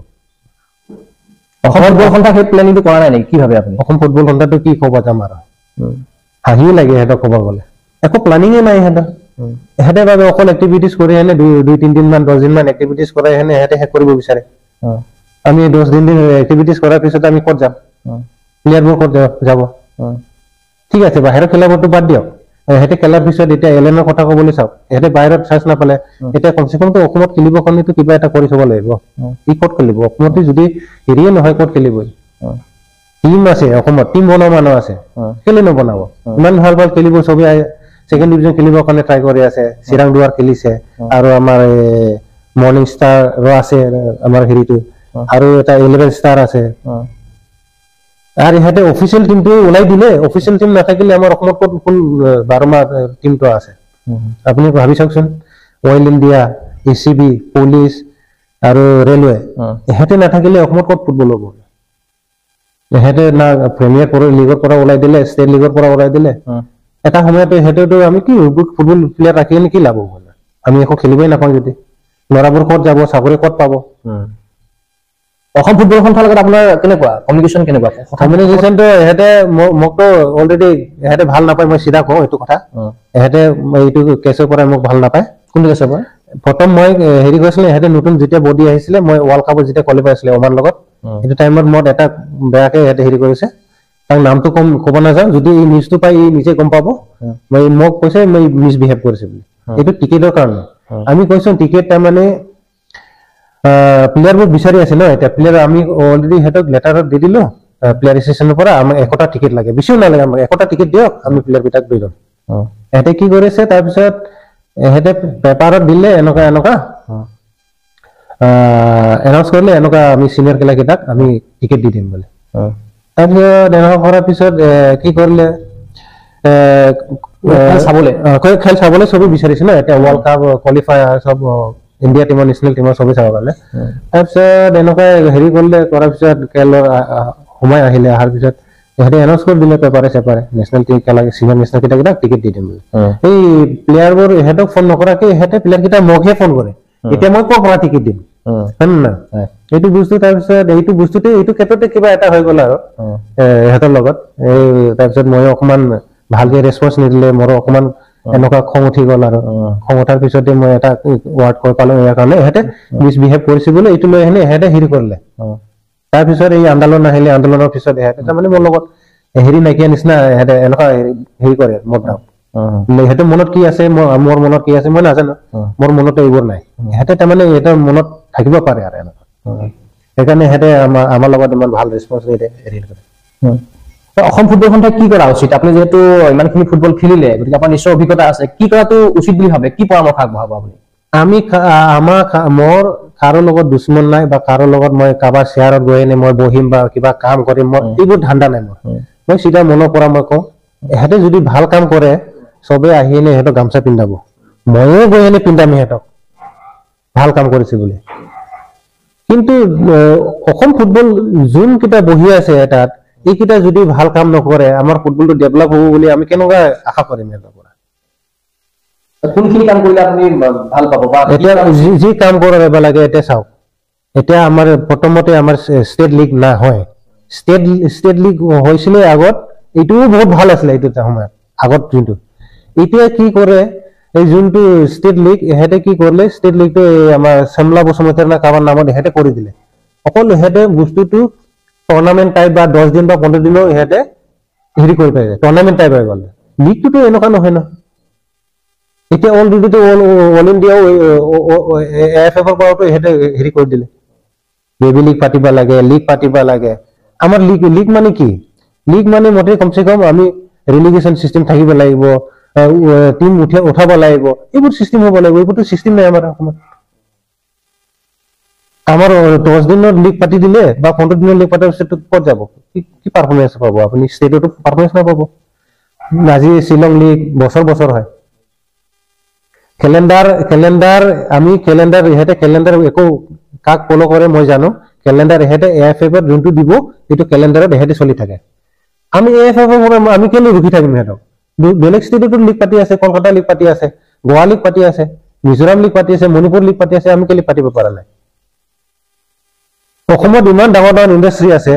অসম ফুটবল সন্থা সেই প্লেনিংটো কৰা নাই নেকি, কি ভাবে আপুনি? অসম ফুটবল সন্থাটো কি ক'ব যাম আৰু, হাঁহিও লাগে সিহঁতক ক'ব গ'লে। একো প্লানিঙে নাই সিহঁতৰ। ইহঁতে বাবে অকল এক্টিভিটিজ কৰি এনে 2-3 দিন মান 10 দিন মান এক্টিভিটিজ কৰাই এনে ইহঁতে শেষ কৰিব বিচাৰে। আমি 10 দিন এক্টিভিটিজ কৰাৰ পিছত আমি ক'ত যাম? প্লেয়াৰবোৰ ক'ত যাব? ঠিক আছে, বাহিৰৰ খেলাবোৰতো বাদ দিয়ক। সিহঁতে খেলাৰ পিছত এতিয়া এলেনৰ কথা ক'বলৈ চাওক, সিহঁতে বাহিৰত চান্স নাপালে, এতিয়া কমচে কমতো অসমত খেলিবৰ কাৰণেতো কিবা এটা কৰি থব লাগিব। ই ক'ত খেলিব? অসমতে যদি হেৰিয়ে নহয়, ক'ত খেলিব? টিম আছে অসমত, টিম বনোৱা মানুহ আছে, কেলে নবনাব? ইমান ভাল ভাল খেলিব, চবেই ছেকেণ্ড ডিভিজন খেলিবৰ কাৰণে ট্ৰাই কৰি আছে। চিৰাং দুৱাৰ খেলিছে, আৰু আমাৰ মৰ্ণিং ষ্টাৰো আছে আমাৰ হেৰিটো আৰু এটা 11 ষ্টাৰ আছে আৰু ইহঁতে অফিচিয়েল টিমটো ওলাই দিলে অফিচিয়েল টিম নাথাকিলে আমাৰ অসমত কোন 12 মাহ টিমটো আছে আপুনি ভাবি চাওকচোন অইল ইণ্ডিয়া এচিবি পুলিচ আৰু ৰেলৱে ইহঁতে নাথাকিলে অসমত ক'ত ফুটবল হ'ব ইহঁতে না প্ৰিমিয়াৰ পৰা লিগৰ পৰা ওলাই দিলে ষ্টেট লিগৰ পৰা ওলাই দিলে এটা সময়তে ইহঁতেতো আমি কি ফুটবল প্লেয়াৰ ৰাখি কি লাভ হ'ব আমি একো খেলিবই নাপাওঁ যদি ল'ৰাবোৰ ক'ত যাব চাকৰি ক'ত পাব অসম ফুটবল সন্থাৰ লগত আপোনাৰ কেনেকুৱা কমিউনিকেশ্যন কেনেকুৱা কমিউনিকেশ্যনটো ইহঁতে মোকতো অলৰেডি ইহঁতে ভাল নাপায় মই চিধা কওঁ এইটো কথা ইহঁতে এইটো কেছৰ পৰা মোক ভাল নাপায় কোনটো কেছৰ পৰা প্ৰথম মই হেৰি কৰিছিলে ইহঁতে নতুন যেতিয়া বডি আহিছিলে মই ৱৰ্ল্ড কাপত যেতিয়া কোৱালিফাই আছিলে ওমান লগত সেইটো টাইমত মই এটা বেয়াকে ইহঁতে হেৰি কৰিছে তাৰ নামটো ক'ব নাযাওঁ যদি এই নিউজটো পাই ই নিজে গম পাব মই মোক কৈছে মই মিছবিহেভ কৰিছে বুলি এইটো টিকেটৰ কাৰণে আমি কৈছো টিকেট তাৰমানে প্লেয়াৰবোৰ বিচাৰি আছে ন এতিয়া প্লেয়াৰ আমি অলৰেডি সিহঁতক লেটাৰত দি দিলো প্লেয়াৰ এছ'চিয়েশ্যনৰ পৰা আমাক 1টা টিকেট লাগে বেছিও নালাগে আমাক 1টা টিকেট দিয়ক আমি প্লেয়াৰকেইটাক দি ল'ম ইহঁতে কি কৰিছে তাৰপিছত ইহঁতে পেপাৰত দিলে এনেকুৱা এনাউন্স কৰিলে এনেকুৱা আমি চিনিয়ৰ খেলুৱৈকেইটাক আমি টিকেট দি দিম বুলি তাৰপিছত এনেকুৱা কৰাৰ পিছত কি কৰিলে খেল চাবলৈ চবেই বিচাৰিছে ন এতিয়া ৱৰ্ল্ড কাপ কোৱালিফাই চব ইণ্ডিয়া টিমৰ নেশ্যনেল টিমৰ চবেই চাব পালে তাৰপিছত এনেকুৱা হেৰি কৰিলে কৰাৰ পিছত খেলৰ সময় আহিলে অহাৰ পিছত ইহঁতে এনাউন্স কৰি দিলে পেপাৰে চেপাৰে নেশ্যনেল টিম খেলা চিনিয়ৰ নেশ্যনেল কেইটাক টিকেট দি দিম বুলি এই প্লেয়াৰবোৰ ইহঁতক ফোন নকৰাকে ইহঁতে প্লেয়াৰকেইটা মোকহে ফোন কৰে এতিয়া মই ক'ৰ পৰা টিকেট দিম হয় নে নহয় এইটো বস্তু তাৰপিছত এইটো বস্তুতে এইটো ক্ষেত্ৰতে কিবা এটা হৈ গ'ল আৰু ইহঁতৰ লগত এই তাৰপিছত মই অকণমান ভালকে ৰেছপন্স নিদিলে মোৰ অকণমান এনেকুৱা খং উঠি গ'ল আৰু খং উঠাৰ পিছতে মই এটা ৱাৰ্ড কৈ পালো ইয়াৰ কাৰণে ইহঁতে মিছবিহেভ কৰিছে বুলি এইটো লৈ আহিলে ইহঁতে হেৰি কৰিলে তাৰপিছত এই আন্দোলন আহিলে আন্দোলনৰ পিছত ইহঁতে তাৰমানে মোৰ লগত হেৰি নাইকিয়া নিচিনা ইহঁতে এনেকুৱা হেৰি কৰে মোৰ নাম ইহঁতে মনত কি আছে মোৰ মনত কি আছে মই নাজানো মোৰ মনতো এইবোৰ নাই ইহঁতে তাৰমানে ইহঁতৰ মনত থাকিব পাৰে আৰু এনেকুৱা সেইকাৰণে ইহঁতে আমাৰ লগত ইমান ভাল ৰেছপন্স নিদিয়ে হেৰি কৰে অসম ফুটবল সন্থাই কি কৰা উচিত আপুনি যিহেতু ইমানখিনি ফুটবল খেলিলে গতিকে আপোনাৰ নিশ্চয় অভিজ্ঞতা আছে কি কৰাটো উচিত বুলি ভাবে কি পৰামৰ্শ আগবঢ়াব আপুনি আমি মোৰ কাৰো লগত দুশ্মন নাই বা কাৰো লগত মই কাৰোবাৰ শ্বেয়াৰত গৈ এনে মই বহিম বা কিবা কাম কৰিম মই এইবোৰ ধান্দা নাই মই চিধা মনৰ পৰা মই কওঁ ইহঁতে যদি ভাল কাম কৰে চবেই আহি এনে ইহঁতক গামোচা পিন্ধাব ময়ো গৈ এনে পিন্ধাম ইহঁতক ভাল কাম কৰিছে বুলি কিন্তু অসম ফুটবল যোনকেইটা বহি আছে তাত এইকেইটা যদি ভাল কাম নকৰে আমাৰ ফুটবলটো ডেভেলপ হ'ব বুলি আমি কেনেকুৱা আশা কৰিম সিহঁতৰ পৰা কোনখিনি কাম কৰিলে আপুনি ভাল পাব বা এতিয়া যি কাম কৰিব লাগে এতিয়া চাওক এতিয়া আমাৰ প্ৰথমতে আমাৰ ষ্টেট লীগ নহয় ষ্টেট লীগ হৈছিলে আগত এইটোও বহুত ভাল আছিলে এইটো সময়ত আগত যোনটো এতিয়া কি কৰে এই যোনটো ষ্টেট লীগ ইহঁতে কি কৰিলে ষ্টেট লীগটো আমাৰ চেমলা বসুমতাৰী না কাৰোবাৰ নামত ইহঁতে কৰি দিলে অকল ইহঁতে বস্তুটো টুৰ্ণামেণ্ট টাইপ বা 10 দিন বা 15 দিনৰ ইহঁতে হেৰি কৰি পাৰে টুৰ্ণামেণ্ট টাইপ হৈ গ'ল লীগটোতো এনেকুৱা নহয় ন এতিয়া অলৰেডিটো অল ইণ্ডিয়াও AFF ৰ পৰাতো ইহঁতে হেৰি কৰি দিলে বেবী লীগ পাতিব লাগে লীগ পাতিব লাগে আমাৰ লীগ মানে কি লীগ মানে মোটেই কমচে কম আমি ৰিলিগেশ্যন চিষ্টেম থাকিব লাগিব টিম উঠাব লাগিব এইবোৰ চিষ্টেম হ'ব লাগিব এইবোৰতো চিষ্টেম নাই আমাৰ অসমত আমাৰ 10 দিনৰ লীগ পাতি দিলে বা 15 দিনৰ লীগ পাতাৰ পিছত ক'ত যাব কি পাৰফৰ্মেন্স পাব আপুনি ষ্টেটতো পাৰফৰ্মেন্স নাপাব আজি শ্বিলং লীগ বছৰ হয় ক্যালেন্ডাৰ আমি ক্যালেন্ডাৰ ইহঁতে ক্যালেন্ডাৰ একো কাক ফলো কৰে মই জানো ক্যালেন্ডাৰ ইহঁতে AFF ৰ যোনটো দিব এইটো ক্যালেন্ডাৰত ইহঁতে চলি থাকে আমি AFF ৰ পৰা আমি কেলে ৰখি থাকিম ইহঁতক বেলেগ ষ্টেটতো লীগ পাতি আছে কলকাতা লীগ পাতি আছে গোৱা লীগ পাতি আছে মিজোৰাম লীগ পাতি আছে মণিপুৰ লীগ পাতি আছে আমি কেলে পাতিব পৰা নাই অসমত ইমান ডাঙৰ ইণ্ডাষ্ট্ৰী আছে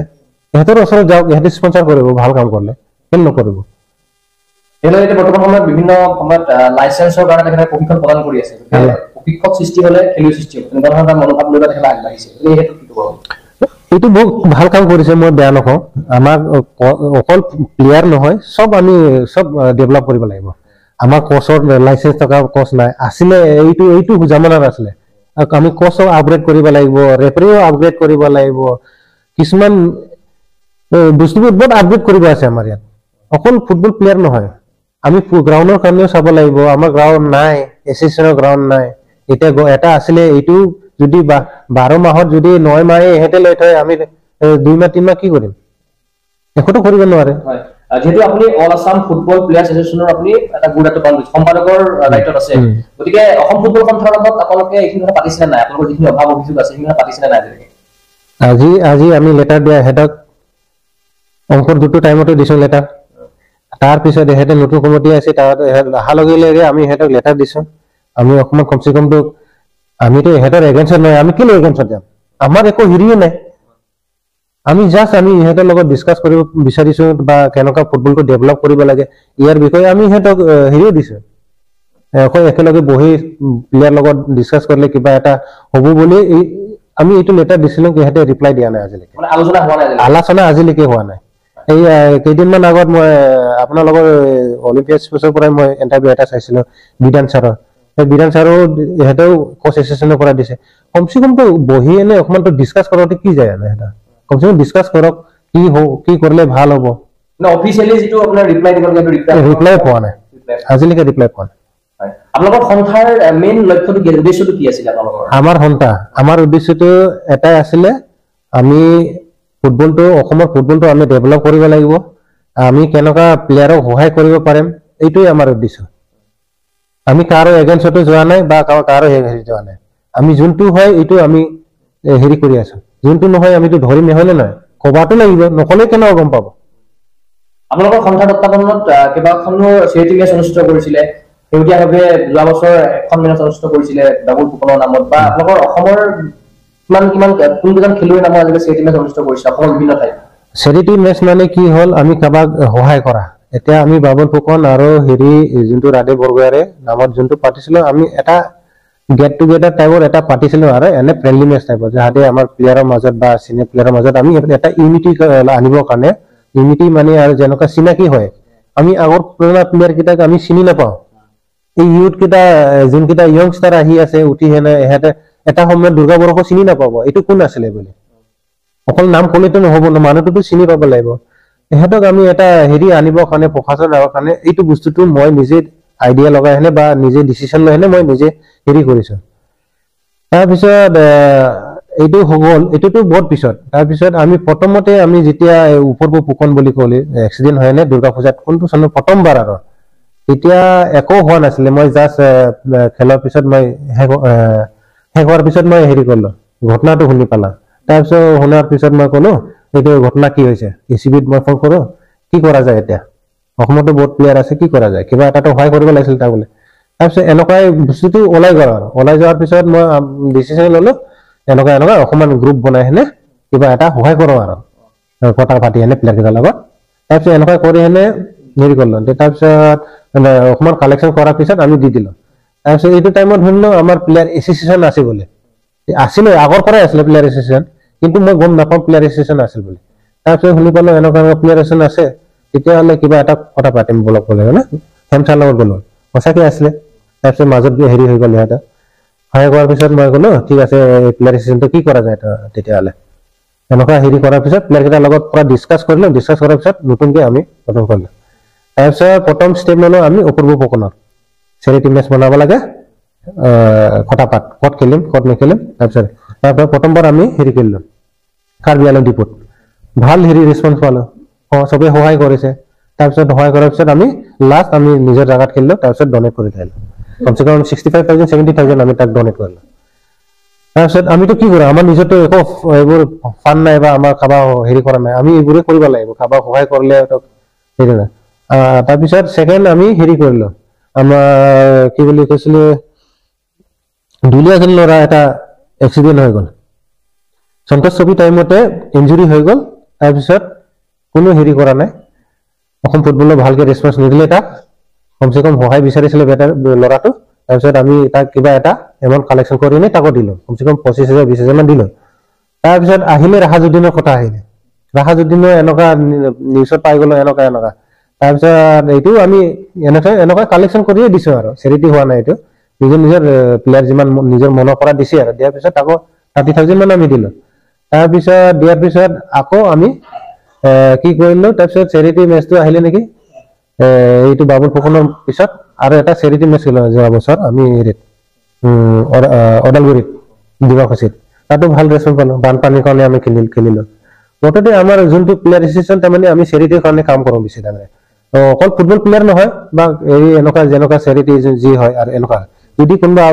ইহঁতৰ ওচৰত যাওক ইহঁতে স্পন্সৰ কৰিব ভাল কাম কৰিলে কেলে নকৰিব এনে এতিয়া বৰ্তমান সময়ত বিভিন্ন সময়ত লাইসেন্সৰ কাৰণে তেখেতে প্ৰশিক্ষণ প্ৰদান কৰি আছে প্ৰশিক্ষক সৃষ্টি হলে খেলুৱৈ সৃষ্টি হ'ব তেনেকুৱা ধৰণৰ মনোভাৱ লৈ তেখেতে আগবাঢ়িছে এই হেতু কি ক'ব এইটো বহুত ভাল কাম কৰিছে মই বেয়া নকওঁ আমাক অকল প্লেয়াৰ নহয় চব আমি চব ডেভেলপ কৰিব লাগিব আমাৰ কোচৰ লাইসেন্স থকা কোচ নাই আছিলে এইটো জামানাত আছিলে আমি কোচও আপগ্ৰেড কৰিব লাগিব ৰেফাৰীও আপগ্ৰেড কৰিব লাগিব কিছুমান বস্তুবোৰ বহুত আপগ্ৰেড কৰিব আছে আমাৰ ইয়াত অকল ফুটবল প্লেয়াৰ নহয় আমি গ্ৰাউণ্ডৰ কাৰণেও চাব লাগিব আমাৰ গ্ৰাউণ্ড নাই এছ'চিয়েশ্যনৰ গ্ৰাউণ্ড নাই এতিয়া এটা আছিলে এইটো যদি 12 মাহত যদি 9 মাহে এহেঁতে লৈ থয় আমি 2 মাহ 3 মাহ কি কৰিম একোটো কৰিব নোৱাৰে হয় যেহেতু আপুনি অল আসাম ফুটবল প্লেয়াৰ্স এছ'চিয়েশ্যনৰ আপুনি এটা গুৰুত্ব পালন কৰিছে সম্পাদকৰ দায়িত্বত আছে গতিকে অসম ফুটবল সন্থাৰ লগত আপোনালোকে এইখিনি কথা পাতিছিলে নাই আপোনালোকৰ যিখিনি অভাৱ অভিযোগ আছে সেইখিনি পাতিছিলে নাই আজি আমি লেটাৰ দিয়া হেডক অংকৰ দুটো টাইমতে দিছো লেটাৰ তাৰ পিছত এহেঁতে নতুন কমিটি আছে তাৰ অহাৰ লগে লগে আমি এহেঁতক লেটাৰ দিছো আমি অসমত কমচে কমটো আমিতো এহেঁতৰ এগেইনষ্টত নহয় আমি কেলৈ এগেইনষ্টত যাম আমাৰ একো হেৰিয়ে নাই আমি ইহঁতৰ লগত ডিছকাছ কৰিব বিচাৰিছো বা কেনেকুৱা ফুটবলটো ডেভেলপ কৰিব লাগে ইয়াৰ বিষয়ে আমি ইহঁতক হেৰিও দিছো একেলগে বহি প্লেয়াৰ লগত ডিছকাছ কৰিলে কিবা এটা হ'ব বুলি আমি এইটো লেটাৰ দিছিলো ইহঁতে ৰিপ্লাই দিয়া নাই আজিলৈকে আলোচনা আজিলৈকে হোৱা নাই এই কেইদিনমান আগত মই আপোনালোকৰ অলিম্পিয়াড স্পৰ্টছৰ পৰাই মই ইণ্টাৰভিউ এটা চাইছিলো বিধান ছাৰৰ সেই বিধান ছাৰো ইহঁতেও কোচ এছ'চিয়েশ্যনৰ পৰা দিছে কমচে কমটো বহি এনে অকণমানটো ডিছকাছ কৰোঁতে কি যায় সিহঁতৰ কমচে কম ডিছকাছ কৰক কি কৰিলে ভাল হ'ব অফিচিয়েলি যিটো আপোনাৰ ৰিপ্লাই পোৱা নাই আজিলৈকে ৰিপ্লাই পোৱা নাই আপোনালোকৰ সন্থাৰ মেইন লক্ষ্যটো কি উদ্দেশ্যটো কি আছিল আপোনালোকৰ আমাৰ উদ্দেশ্যটো এটাই আছিলে আমি অসমৰ ফুটবলটো আমি ডেভেলপ কৰিব লাগিব আমি কেনেকুৱা প্লেয়াৰক সহায় কৰিব পাৰিম এইটোৱে আমাৰ উদ্দেশ্য আমি কাৰো এগেইনষ্টতো যোৱা নাই বা কাৰো হেৰি যোৱা নাই আমি যোনটো হয় এইটো আমি হেৰি কৰি আছো যোনটো নহয় আমিতো ধৰিম নহ'লে নহয় ক'বাতো লাগিব নক'লে কেনেকুৱা গম পাব আপোনালোকৰ সন্থাৰ তত্বাৱধানত কেইবাখনো চিআইটি মেচ অনুষ্ঠিত কৰিছিলে শেহতীয়াভাৱে যোৱা বছৰ এখন মেচ অনুষ্ঠিত কৰিছিলে বাবুল ফুকনৰ নামত বা আপোনালোকৰ অসমৰ কিমান কোনকেইজন খেলুৱৈৰ নামত আজিলৈকে চিআইটি মেচ অনুষ্ঠিত কৰিছে অসমৰ বিভিন্ন ঠাইত চেৰিটি মেচ মানে কি হ'ল আমি কাৰোবাক সহায় কৰা এতিয়া আমি বাবুল ফুকন আৰু যোনটো ৰাধে বৰগোহাঁইৰে নামত যোনটো পাতিছিলো আমি এটা গেট টুগেডাৰ টাইপৰ এটা পাতিছিলো আৰু এনে ফ্ৰেণ্ডলি মেচ টাইপৰ যাতে আমাৰ প্লেয়াৰৰ মাজত বা চিনিয়ৰ প্লেয়াৰৰ মাজত আমি এটা ইউনিটি আনিবৰ কাৰণে ইউনিটি মানে আৰু যেনেকুৱা চিনাকি হয় আমি আগৰ পুৰণা প্লেয়াৰ কেইটাক আমি চিনি নাপাওঁ এই ইউথ কেইটা যোনকেইটা য়ংষ্টাৰ আহি আছে উঠি হেনে ইহঁতে এটা সময়ত দুৰ্গা বড়োকো চিনি নাপাব এইটো কোন আছিলে বুলি অকল নাম ক'লেতো নহ'ব ন মানুহটোতো চিনি পাব লাগিব ইহঁতক আমি এটা হেৰি আনিবৰ কাৰণে প্ৰশাসন আনিবৰ কাৰণে এইটো বস্তুটো মই নিজে আইডিয়া লগাই হেনে বা নিজে ডিচিশ্যন লৈ হেনে মই নিজে হেৰি কৰিছো তাৰপিছত এইটো হ'ল এইটোতো বহুত পিছত তাৰপিছত আমি প্ৰথমতে আমি যেতিয়া উপৰবু ফুকন বুলি ক'লে এক্সিডেণ্ট হয় নে দুৰ্গা পূজাত কোনটো চনত প্ৰথমবাৰ আৰু তেতিয়া একো হোৱা নাছিলে মই জাষ্ট খেলৰ পিছত মই শেষ হোৱাৰ পিছত মই হেৰি কৰিলো ঘটনাটো শুনি পালা তাৰপিছত শুনাৰ পিছত মই ক'লো এইটো ঘটনা কি হৈছে এচিবিত মই ফোন কৰো কি কৰা যায় এতিয়া অসমতো বহুত প্লেয়াৰ আছে কি কৰা যায় কিবা এটাতো সহায় কৰিব লাগিছিল তাৰ বোলে তাৰপিছত এনেকুৱাই বস্তুটো ওলাই গ'ল আৰু ওলাই যোৱাৰ পিছত মই ডিচিশ্যন ল'লো এনেকুৱা অকণমান গ্ৰুপ বনাই হেনে কিবা এটা সহায় কৰোঁ আৰু কথা পাতি হেনে প্লেয়াৰকেইটাৰ লগত তাৰপিছত এনেকুৱা কৰি হেনে হেৰি কৰিলো তাৰপিছত অকণমান কালেকশ্যন কৰাৰ পিছত আমি দি দিলো তাৰপিছত এইটো টাইমত শুনিলো আমাৰ প্লেয়াৰ এছ'চিয়েশ্যন আছে বোলে আছিলে আগৰ পৰাই আছিলে প্লেয়াৰ এছ'চিয়েশ্যন কিন্তু মই গম নাপাওঁ প্লেয়াৰ এছ'চিয়েশ্যন আছিল বুলি তাৰপিছত শুনি পালো এনেকুৱা প্লেয়াৰ এছ'চিয়েশ্যন আছে তেতিয়াহ'লে কিবা এটা কথা পাতিম বলক ক'লে মানে হেমচাৰ লগত গ'লো সঁচাকৈ আছিলে তাৰপিছত মাজত হেৰি হৈ গ'ল সিহঁতে সহায় কৰাৰ পিছত মই ক'লো ঠিক আছে প্লেয়াৰ এছ'চিয়েশ্যনটো কি কৰা যায় তেতিয়াহ'লে এনেকুৱা হেৰি কৰাৰ পিছত প্লেয়াৰকেইটাৰ লগত পুৰা ডিছকাছ কৰিলো ডিছকাছ কৰাৰ পিছত নতুনকৈ আমি গঠন কৰিলো তাৰপিছত প্ৰথম ষ্টেপ ল'লো আমি অপূৰ্ব ফুকনৰ চেৰিটি মেচ বনাব লাগে কথা পাত ক'ত খেলিম ক'ত নেখেলিম তাৰপিছত প্ৰথমবাৰ আমি হেৰি কৰিলো কাৰ্বি আংলং ডিপুত ভাল হেৰি ৰেছপন্স পালো চবেই সহায় কৰিছে তাৰপিছত সহায় কৰাৰ পিছত আমি লাষ্ট আমি নিজৰ জেগাত খেলিলো তাৰপিছত ডনেট কৰি দিলো কমচে কম 65,000 70,000 আমি তাক ডনেট কৰিলো তাৰপিছত আমিতো কি কৰোঁ আমাৰ নিজৰতো একো এইবোৰ ফাণ্ড নাই বা আমাৰ কাৰোবাৰ হেৰি কৰা নাই আমি এইবোৰে কৰিব লাগিব কাৰোবাক সহায় কৰিলে হেৰি নাই তাৰপিছত ছেকেণ্ড আমি হেৰি কৰিলো আমাৰ কি বুলি কৈছিলে দুলীয়াজন ল'ৰা এটা এক্সিডেণ্ট হৈ গ'ল সন্তোষ ছবি টাইমতে ইঞ্জুৰি হৈ গ'ল তাৰপিছত কোনো হেৰি কৰা নাই অসম ফুটবলৰ ভালকৈ ৰেছপন্স নিদিলে তাক কমচে কম সহায় বিচাৰিছিলে ল'ৰাটো তাৰপিছত আমি তাক কিবা এটা এমাউণ্ট কালেকশ্যন কৰি নি তাকো দিলোঁ কমচে কম 25,000 20,000 মান দিলোঁ তাৰপিছত আহিলে ৰাহাজুদ্দিনৰ কথা আহিলে ৰাহাজুদ্দিনৰ এনেকুৱা নিউজত পাই গ'লো এনেকুৱা তাৰপিছত এইটো আমি এনেকুৱা কালেকশ্যন কৰিয়ে দিছোঁ আৰু চেৰিটি হোৱা নাই এইটো নিজৰ প্লেয়াৰ যিমান নিজৰ মনৰ পৰা দিছে আৰু দিয়াৰ পিছত আকৌ 30,000 মান আমি দিলোঁ তাৰপিছত দিয়াৰ পিছত আকৌ আমি কি কৰিলোঁ তাৰপিছত চেৰিটি মেচটো আহিলে নেকি এইটো বাবুল ফুকনৰ পিছত আৰু এটা চেৰিটি মেচ খেলোঁ যোৱা বছৰ আমি হেৰিত ওদালগুৰিত ডিমাকুছিত তাতো ভাল ৰেচপন্স পালোঁ বানপানীৰ কাৰণে আমি খেলিলোঁ মুঠতে আমাৰ যোনটো প্লেয়াৰ এছ'চিয়েশ্যন তাৰমানে আমি চেৰিটিৰ কাৰণে কাম কৰোঁ বেছি তাৰমানে অকল ফুটবল প্লেয়াৰ নহয় বা এই এনেকুৱা যেনেকুৱা চেৰিটি যি হয় আৰু এনেকুৱা যদি কোনোবা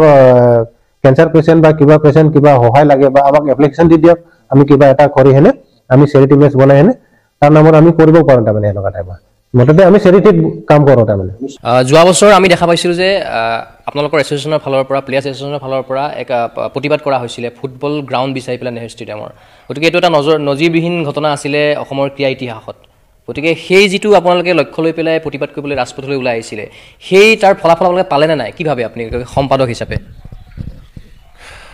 কেঞ্চাৰ পেচেণ্ট বা কিবা পেচেণ্ট কিবা সহায় লাগে বা আমাক এপ্লিকেশ্যন দি দিয়ক আমি কিবা এটা কৰি হেনে আমি চেৰিটি মেচ বনাই হেনে তাৰ নামত আমি কৰিব পাৰোঁ তাৰমানে এনেকুৱা টাইপৰ মুঠতে আমি চেৰিটিত কাম কৰোঁ তাৰমানে যোৱা বছৰ আমি দেখা পাইছিলোঁ যে আপোনালোকৰ এছ'চিয়েশ্যনৰ ফালৰ পৰা প্লেয়াৰ্ছ এছ'চিয়েশ্যনৰ ফালৰ পৰা এক প্ৰতিবাদ কৰা হৈছিলে ফুটবল গ্ৰাউণ্ড বিচাৰি পেলাই নেহেৰু ষ্টেডিয়ামৰ গতিকে এইটো এটা নজিৰবিহীন ঘটনা আছিলে অসমৰ ক্ৰীড়া ইতিহাসত গতিকে সেই যিটো আপোনালোকে লক্ষ্য লৈ পেলাই প্ৰতিবাদ কৰিবলৈ ৰাজপথলৈ ওলাই আহিছিলে সেই তাৰ ফলাফল আপোনালোকে পালেনে নাই কি ভাবে আপুনি সম্পাদক হিচাপে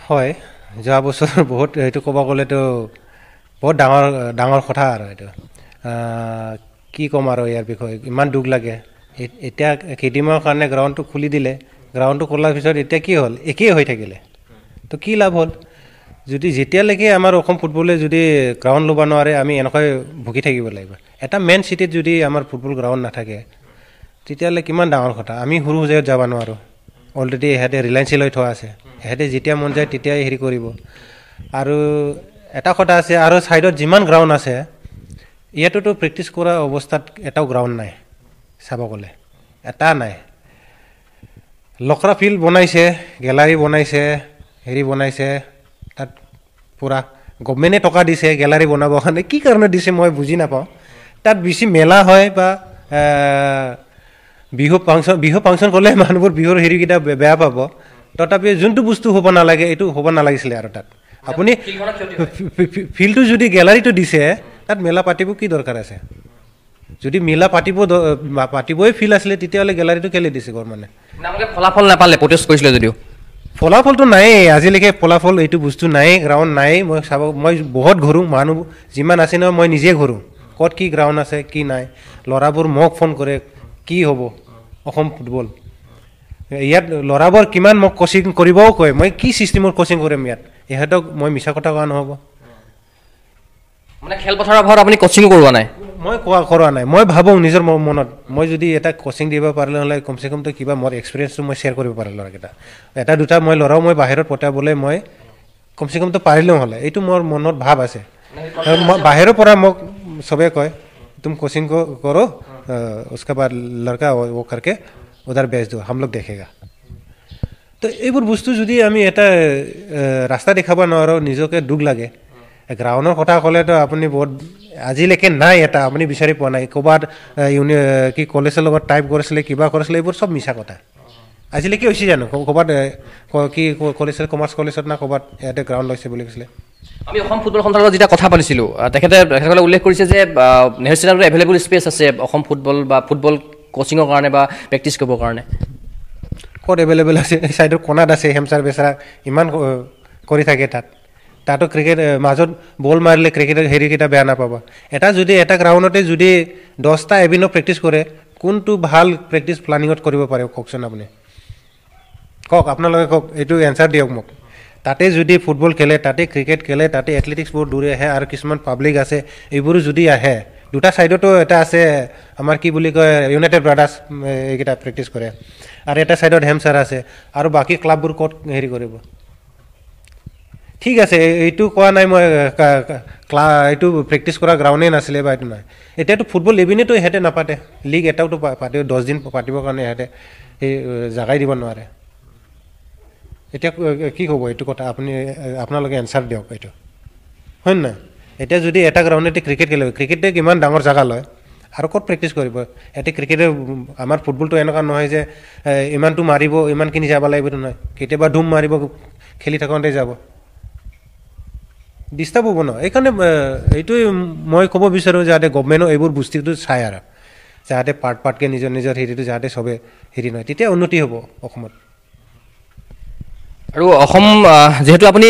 হয় যোৱা বছৰ বহুত এইটো ক'ব গ'লেতো বহুত ডাঙৰ কথা আৰু এইটো কি ক'ম আৰু ইয়াৰ বিষয়ে ইমান দুখ লাগে এতিয়া কেইদিনমানৰ কাৰণে গ্ৰাউণ্ডটো খুলি দিলে গ্ৰাউণ্ডটো খোলাৰ পিছত এতিয়া কি হ'ল একেই হৈ থাকিলে তো কি লাভ হ'ল যদি যেতিয়ালৈকে আমাৰ অসম ফুটবলে যদি গ্ৰাউণ্ড ল'ব নোৱাৰে আমি এনেকৈ ভুগি থাকিব লাগিব এটা মেইন চিটিত যদি আমাৰ ফুটবল গ্ৰাউণ্ড নাথাকে তেতিয়াহ'লে কিমান ডাঙৰ কথা আমি সৰু জেগাত যাব নোৱাৰোঁ অলৰেডি ইহঁতে ৰিলায়েন্সি লৈ থোৱা আছে ইহঁতে যেতিয়া মন যায় তেতিয়াই হেৰি কৰিব আৰু এটা কথা আছে আৰু ছাইডত যিমান গ্ৰাউণ্ড আছে ইয়াতোতো প্ৰেক্টিছ কৰা অৱস্থাত এটাও গ্ৰাউণ্ড নাই চাব গ'লে এটা নাই লখৰা ফিল্ড বনাইছে গেলাৰী বনাইছে হেৰি বনাইছে তাত পূৰা গভমেণ্টে টকা দিছে গেলাৰী বনাবৰ কাৰণে কি কাৰণে দিছে মই বুজি নাপাওঁ তাত বেছি মেলা হয় বা বিহু ফাংচন কৰিলে মানুহবোৰ বিহুৰ হেৰিকেইটা বেয়া পাব তথাপিও যোনটো বস্তু হ'ব নালাগে এইটো হ'ব নালাগিছিলে আৰু তাত আপুনি ফিল্ডটো যদি গেলাৰীটো দিছে তাত মেলা পাতিব কি দৰকাৰ আছে যদি মেলা পাতিবই ফিল্ড আছিলে তেতিয়াহ'লে গেলাৰীটো কেলে দিছে গভৰ্ণমেণ্টে ফলাফল নাপালে প্ৰটেষ্ট কৰিছিলে যদিও ফলাফলটো নায়েই আজিলৈকে ফলাফল এইটো বস্তু নায়েই গ্ৰাউণ্ড নায়েই মই বহুত ঘূৰোঁ মানুহ যিমান আছে নহয় মই নিজে ঘূৰোঁ ক'ত কি গ্ৰাউণ্ড আছে কি নাই ল'ৰাবোৰ মোক ফোন কৰে কি হ'ব অসম ফুটবল ইয়াত ল'ৰাবোৰ কিমান মোক কোচিং কৰিবও কয় মই কি ছিষ্টেমৰ কোচিং কৰিম ইয়াত ইহঁতক মই মিছা কথা কোৱা নহ'ব মানে খেলপথাৰৰ অভাৱত আপুনি কোচিং কৰোৱা নাই মই কৰোৱা নাই মই ভাবোঁ নিজৰ মনত মই যদি এটা কোচিং দিব পাৰিলে হ'লে কমচে কমটো কিবা মোৰ এক্সপিৰিয়েঞ্চটো মই শ্বেয়াৰ কৰিব পাৰিলোঁ ল'ৰাকেইটা এটা দুটা মই ল'ৰাও মই বাহিৰত পঠাবলৈ মই কমচে কমটো পাৰিলেও হ'লে এইটো মোৰ মনত ভাৱ আছে বাহিৰৰ পৰা মোক চবে কয় तुम कोचिंग को करो उसके बाद लड़का वो करके उधर भेज दो हम लोग देखेगा তো এইবোৰ বস্তু যদি আমি এটা ৰাস্তা দেখাব নোৱাৰোঁ নিজকে দুখ লাগে গ্ৰাউণ্ডৰ কথা ক'লেতো আপুনি বহুত আজিলৈকে নাই এটা আপুনি বিচাৰি পোৱা নাই ক'ৰবাত কি কলেজৰ লগত টাইপ কৰিছিলে কিবা কৰিছিলে এইবোৰ চব মিছা কথা আজিলৈকে হৈছে জানো ক'ৰবাত কি কলেজৰ কমাৰ্চ কলেজত না ক'ৰবাত ইয়াতে গ্ৰাউণ্ড লৈছে বুলি কৈছিলে আমি অসম ফুটবল সঞ্চালকৰ যেতিয়া কথা পাতিছিলোঁ তেখেতসকলে উল্লেখ কৰিছে যে নেহেৰু ষ্টেডিয়ামত এভেইলেবল স্পেচ আছে অসম ফুটবল বা ফুটবল কোচিঙৰ কাৰণে বা প্ৰেক্টিছ কৰিবৰ কাৰণে ক'ত এভেইলেবল আছে এই ছাইডৰ কোণাত আছে হেমচাৰ বেচাৰা ইমান কৰি থাকে তাতো ক্ৰিকেট মাজত বল মাৰিলে ক্ৰিকেটৰ হেৰিকেইটা বেয়া নাপাব এটা গ্ৰাউণ্ডতে যদি 10টা এভিনো প্ৰেক্টিছ কৰে কোনটো ভাল প্ৰেক্টিছ প্লানিঙত কৰিব পাৰে কওকচোন আপুনি কওক আপোনালোকে কওক এইটো এনচাৰ দিয়ক মোক তাতে যদি ফুটবল খেলে তাতে ক্ৰিকেট খেলে তাতে এথলেটিক্সবোৰ দূৰে আহে আৰু কিছুমান পাব্লিক আছে এইবোৰো যদি আহে দুটা ছাইডতো এটা আছে আমাৰ কি বুলি কয় ইউনাইটেড ব্ৰাদাৰ্ছ এইকেইটা প্ৰেক্টিছ কৰে আৰু এটা ছাইডত হেমচাৰ আছে আৰু বাকী ক্লাববোৰ ক'ত হেৰি কৰিব ঠিক আছে এইটো কোৱা নাই মই এইটো প্ৰেক্টিছ কৰা গ্ৰাউণ্ডেই নাছিলে বা এইটো নাই এতিয়াতো ফুটবল ইভিনেতো ইহঁতে নাপাতে লীগ এটাওতো পাতে 10 দিন পাতিবৰ কাৰণে ইহঁতে সেই জাগাই দিব নোৱাৰে এতিয়া কি হ'ব এইটো কথা আপোনালোকে এনচাৰ দিয়ক এইটো হয় নাই এতিয়া যদি এটা গ্ৰাউণ্ডতে ক্ৰিকেট খেলিব ক্ৰিকেটে কিমান ডাঙৰ জাগা লয় আৰু ক'ত প্ৰেক্টিছ কৰিব এতিয়া ক্ৰিকেটে আমাৰ ফুটবলটো এনেকুৱা নহয় যে ইমানটো মাৰিব ইমানখিনি যাব লাগিবতো নহয় কেতিয়াবা ধুম মাৰিব খেলি থাকোঁতে যাব ডিষ্টাৰ্ব হ'ব ন এইকাৰণে এইটোৱে মই ক'ব বিচাৰোঁ যাতে গভমেণ্টেও এইবোৰ বস্তুটো চায় আৰু যাতে পাৰ্টকৈ নিজৰ হেৰিটো যাতে চবে হেৰি নহয় তেতিয়া উন্নতি হ'ব অসমত আৰু অসম যেহেতু আপুনি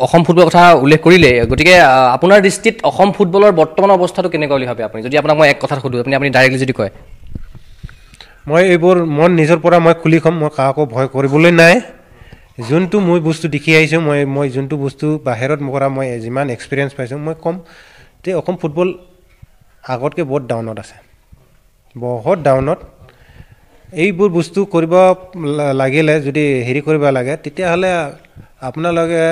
অসম ফুটবলৰ কথা উল্লেখ কৰিলে গতিকে আপোনাৰ দৃষ্টিত অসম ফুটবলৰ বৰ্তমান অৱস্থাটো কেনেকুৱা বুলি ভাবে আপুনি যদি আপোনাক মই এক কথাত সুধোঁ আপুনি ডাইৰেক্টলি যদি কয় মই এইবোৰ মন নিজৰ পৰা মই খুলি ক'ম মই কাকো ভয় কৰিবলৈ নাই যোনটো মই বস্তু দেখি আহিছোঁ মই যোনটো বস্তু বাহিৰত কৰা মই যিমান এক্সপিৰিয়েঞ্চ পাইছোঁ মই ক'ম যে অসম ফুটবল আগতকৈ বহুত ডাউনত আছে বহুত ডাউনত এইবোৰ বস্তু কৰিব লাগিলে যদি হেৰি কৰিব লাগে তেতিয়াহ'লে আপোনালোকে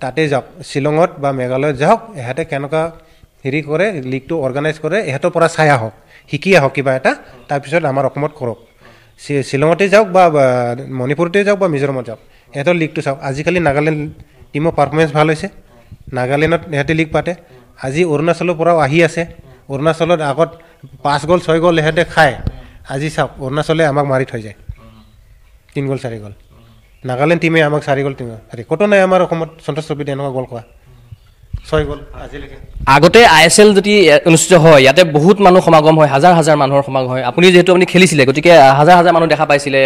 তাতে যাওক, শ্বিলঙত বা মেঘালয়ত যাওক, ইহঁতে কেনেকুৱা হেৰি কৰে, লীগটো অৰ্গেনাইজ কৰে, ইহঁতৰ পৰা চাই আহক, শিকি আহক কিবা এটা, তাৰপিছত আমাৰ অসমত কৰক। শ্বিলঙতে যাওক বা মণিপুৰতে যাওক বা মিজোৰামত যাওক, ইহঁতৰ লীগটো চাওক। আজিকালি নাগালেণ্ড টিমৰ পাৰফৰ্মেঞ্চ ভাল হৈছে, নাগালেণ্ডত ইহঁতে লীগ পাতে। আজি অৰুণাচলৰ পৰাও আহি আছে, অৰুণাচলত আগত 5 গ'ল 6 গ'ল ইহঁতে খায়, আজি চাওক অৰুণাচলে আমাক মাৰি থৈ যায় 3 গ'ল 4 গ'ল। নাগালেণ্ড টিমে আমাক 4 গ'ল 3 গ'ল, ক'তো নাই আমাৰ অসমত সন্তোষ ট্ৰফিত এনেকুৱা গ'ল খোৱা 6 গ'ল আজিলৈকে। আগতে ISL যদি অনুষ্ঠিত হয়, ইয়াতে বহুত মানুহ সমাগম হয়, হাজাৰ হাজাৰ মানুহৰ সমাগম হয়। আপুনি যিহেতু খেলিছিলে, গতিকে হাজাৰ হাজাৰ মানুহ দেখা পাইছিলে,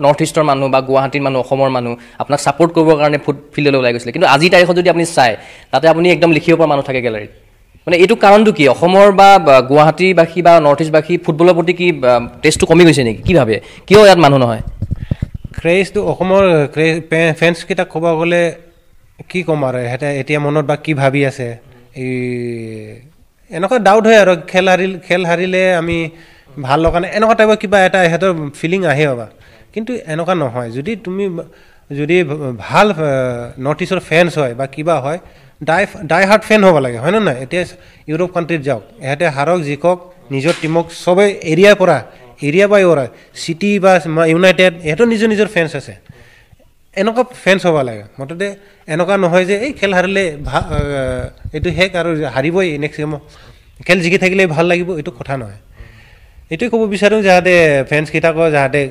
নৰ্থ ইষ্টৰ মানুহ বা গুৱাহাটীৰ মানুহ, অসমৰ মানুহ আপোনাক ছাপোৰ্ট কৰিবৰ কাৰণে ফিল্ডলৈ ওলাই গৈছিলে। কিন্তু আজিৰ তাৰিখত যদি আপুনি চায়, তাতে আপুনি একদম লিখিব পৰা মানুহ থাকে গেলাৰীত। মানে এইটো কাৰণটো কি? অসমৰ বা গুৱাহাটীবাসী বা নৰ্থ ইষ্টবাসী ফুটবলৰ প্ৰতি কি টেষ্টটো কমি গৈছে নেকি? কি ভাবে, কিয় ইয়াত মানুহ নহয়? ক্ৰেজটো অসমৰ ফেন্সকেইটাক ক'ব গ'লে কি ক'ম আৰু, সিহঁতে এতিয়া মনত বা কি ভাবি আছে, এই এনেকুৱা ডাউট হয় আৰু খেল হাৰিলে আমি ভাল লগা নাই, এনেকুৱা টাইপৰ কিবা এটা ইহঁতৰ ফিলিং আহে বা। কিন্তু এনেকুৱা নহয়, যদি ভাল নৰ্থ ইষ্টৰ ফেন্স হয় বা কিবা হয়, ডাই হাৰ্ট ফেন হ'ব লাগে, হয় নে নহয়? এতিয়া ইউৰোপ কাণ্ট্ৰিত যাওক, ইহঁতে হাৰক জিকক নিজৰ টিমক চবেই এৰিয়া বাই এৰিয়া, চিটি বা ইউনাইটেড, ইহঁতৰ নিজৰ নিজৰ ফেন্স আছে। এনেকুৱা ফেন্স হ'ব লাগে মুঠতে। এনেকুৱা নহয় যে এই খেল হাৰিলে এইটো শেষ আৰু হাৰিবই নেক্সট গেমত, খেল জিকি থাকিলে ভাল লাগিব, এইটো কথা নহয়। এইটোৱে ক'ব বিচাৰোঁ যাতে ফেন্সকেইটাকো যাতে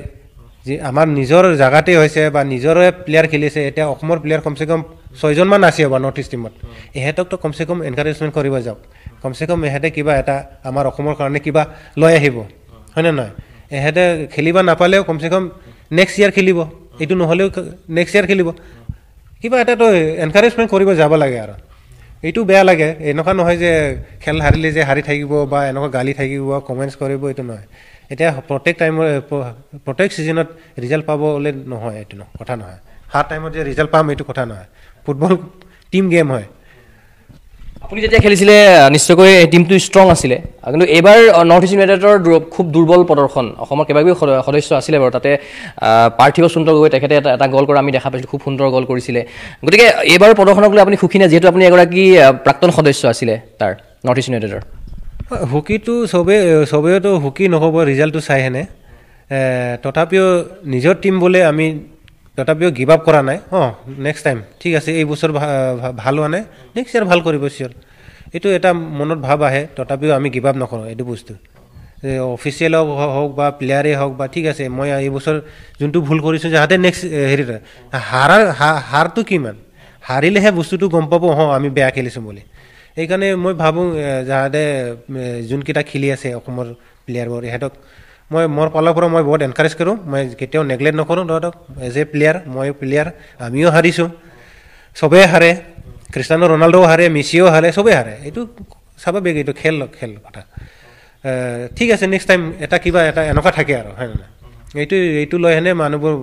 যি আমাৰ নিজৰ জেগাতে হৈছে বা নিজৰে প্লেয়াৰ খেলিছে, এতিয়া অসমৰ প্লেয়াৰ কমচে কম 6জনমান আছে বা নৰ্থ ইষ্ট টিমত, ইহঁতকতো কমচে কম এনকাৰেজমেণ্ট কৰিব যাওক, কমচে কম ইহঁতে কিবা এটা আমাৰ অসমৰ কাৰণে কিবা লৈ আহিব, হয়নে নহয়? ইহঁতে খেলিব নাপালেও কমচে কম নেক্সট ইয়াৰ খেলিব, এইটো নহ'লেও নেক্সট ইয়াৰ খেলিব, কিবা এটাতো এনকাৰেজমেণ্ট কৰিব যাব লাগে। আৰু এইটো বেয়া লাগে, এনেকুৱা নহয় যে খেল হাৰিলে যে হাৰি থাকিব বা এনেকুৱা গালি থাকিব, কমেণ্টছ কৰিব, এইটো নহয়। এতিয়া প্ৰত্যেক ছিজনত ৰিজাল্ট পাব হ'লে নহয়, এইটো কথা নহয়। হাৰ টাইমত যে ৰিজাল্ট পাম এইটো কথা নহয়, ফুটবল টিম গেম হয়। আপুনি যেতিয়া খেলিছিলে নিশ্চয়কৈ টিমটো ষ্ট্ৰং আছিলে, কিন্তু এইবাৰ নৰ্থ ইষ্ট ইউনাইটেডৰ খুব দুৰ্বল প্ৰদৰ্শন। অসমৰ কেইবাগৰাকী সদস্য আছিলে বাৰু, তাতে পাৰ্থিৱ সুন্দৰ গগৈ তেখেতে এটা গ'ল কৰা আমি দেখা পাইছিলোঁ, খুব সুন্দৰ গ'ল কৰিছিলে। গতিকে এইবাৰ প্ৰদৰ্শনক লৈ আপুনি সুখী নে, যিহেতু আপুনি এগৰাকী প্ৰাক্তন সদস্য আছিলে তাৰ নৰ্থ ইষ্ট ইউনাইটেডৰ? হকীটো চবেইতো হকী নহ'ব ৰিজাল্টটো চাই হেনে, তথাপিও নিজৰ টিম বোলে আমি তথাপিও গিভ আপ কৰা নাই। নেক্সট টাইম ঠিক আছে, এই বছৰ ভাল হোৱা নাই, নেক্সট ইয়াৰ ভাল কৰিব চিয়'ৰ, এইটো এটা মনত ভাৱ আহে। তথাপিও আমি গিভ আপ নকৰোঁ, এইটো বস্তু অফিচিয়েল হওক বা প্লেয়াৰে হওক বা ঠিক আছে, মই এই বছৰ যোনটো ভুল কৰিছোঁ যাতে নেক্সট হেৰিত হাৰটো কিমান, হাৰিলেহে বস্তুটো গম পাব আমি বেয়া খেলিছোঁ বুলি। সেইকাৰণে মই ভাবোঁ যাতে যোনকেইটা খেলি আছে অসমৰ প্লেয়াৰবোৰ, ইহঁতক মোৰ ফালৰ পৰা মই বহুত এনকাৰেজ কৰোঁ, মই কেতিয়াও নেগলেক্ট নকৰোঁ তহঁতক। এজ এ প্লেয়াৰ, মই প্লেয়াৰ, আমিও হাৰিছোঁ, চবেই হাৰে, ক্ৰিষ্টিয়ানো ৰনাল্ডোও হাৰে, মেছিও হাৰে, চবেই হাৰে, এইটো স্বাভাৱিক, এইটো খেল কথা। ঠিক আছে, নেক্সট টাইম কিবা এটা এনেকুৱা থাকে আৰু, হয় নহয়? এইটো লৈ হেনে মানুহবোৰ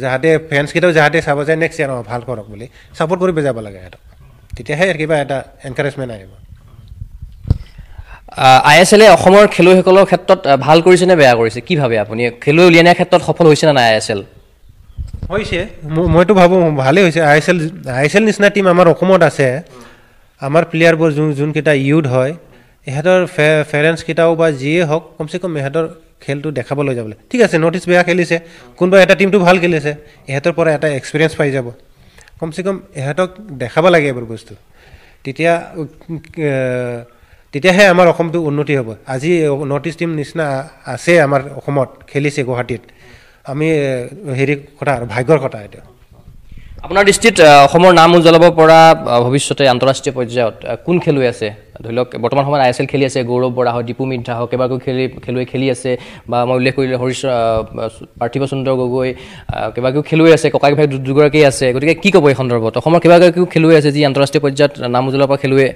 যাতে ফেন্সকেইটাও যাতে চাব যায় নেক্সট ইয়াৰ ভাল কৰক বুলি ছাপৰ্ট কৰিব যাব লাগে সিহঁতক, তেতিয়াহে কিবা এটা এনকাৰেজমেণ্ট আহিব। ISL অসমৰ খেলুৱৈসকলৰ ক্ষেত্ৰত ভাল কৰিছে নে বেয়া কৰিছে, কি ভাবে আপুনি? খেলুৱৈ উলিয়াই নিয়াৰ ক্ষেত্ৰত সফল হৈছে নে নাই ISL? হৈছে, মইতো ভাবোঁ ভালেই হৈছে। ISL নিচিনা টিম আমাৰ অসমত আছে, আমাৰ প্লেয়াৰবোৰ যোনকেইটা ইউথ হয়, ইহঁতৰ ফেৰেঞ্চকেইটাও বা যিয়ে হওক কমচে কম ইহঁতৰ খেলটো দেখাবলৈ যাবলৈ। ঠিক আছে, নৰ্থ ইষ্ট বেয়া খেলিছে, কোনোবা এটা টিমটো ভাল খেলিছে, ইহঁতৰ পৰা এটা এক্সপিৰিয়েঞ্চ পাই যাব, কমচে কম ইহঁতক দেখাব লাগে এইবোৰ বস্তু, তেতিয়াহে আমাৰ অসমটো উন্নতি হ'ব। আজি নৰ্থ ইষ্ট টিম নিচিনা আছে আমাৰ অসমত, খেলিছে গুৱাহাটীত, আমি হেৰি কথা আৰু ভাগ্যৰ কথা। এইটো আপোনাৰ দৃষ্টিত অসমৰ নাম উজ্বলাব পৰা ভৱিষ্যতে আন্তঃৰাষ্ট্ৰীয় পৰ্যায়ত কোন খেলুৱৈ আছে? ধৰি লওক বৰ্তমান সময়ত ISL খেলি আছে গৌৰৱ বৰা হওক, দীপু মিৰ্ধা হওক, কেইবাগৰাকী খেলুৱৈ খেলি আছে, বা মই উল্লেখ কৰিলোঁ পাৰ্থিৱ সুন্দৰ গগৈ, কেইবাগৰাকী খেলুৱৈ আছে, ককাই ভাই দুগৰাকী আছে। গতিকে কি ক'ব এই সন্দৰ্ভত? অসমৰ কেইবাগৰাকী খেলুৱৈ আছে যি আন্তঃৰাষ্ট্ৰীয় পৰ্যায়ত নাম উজ্বলাব পৰা খেলুৱৈ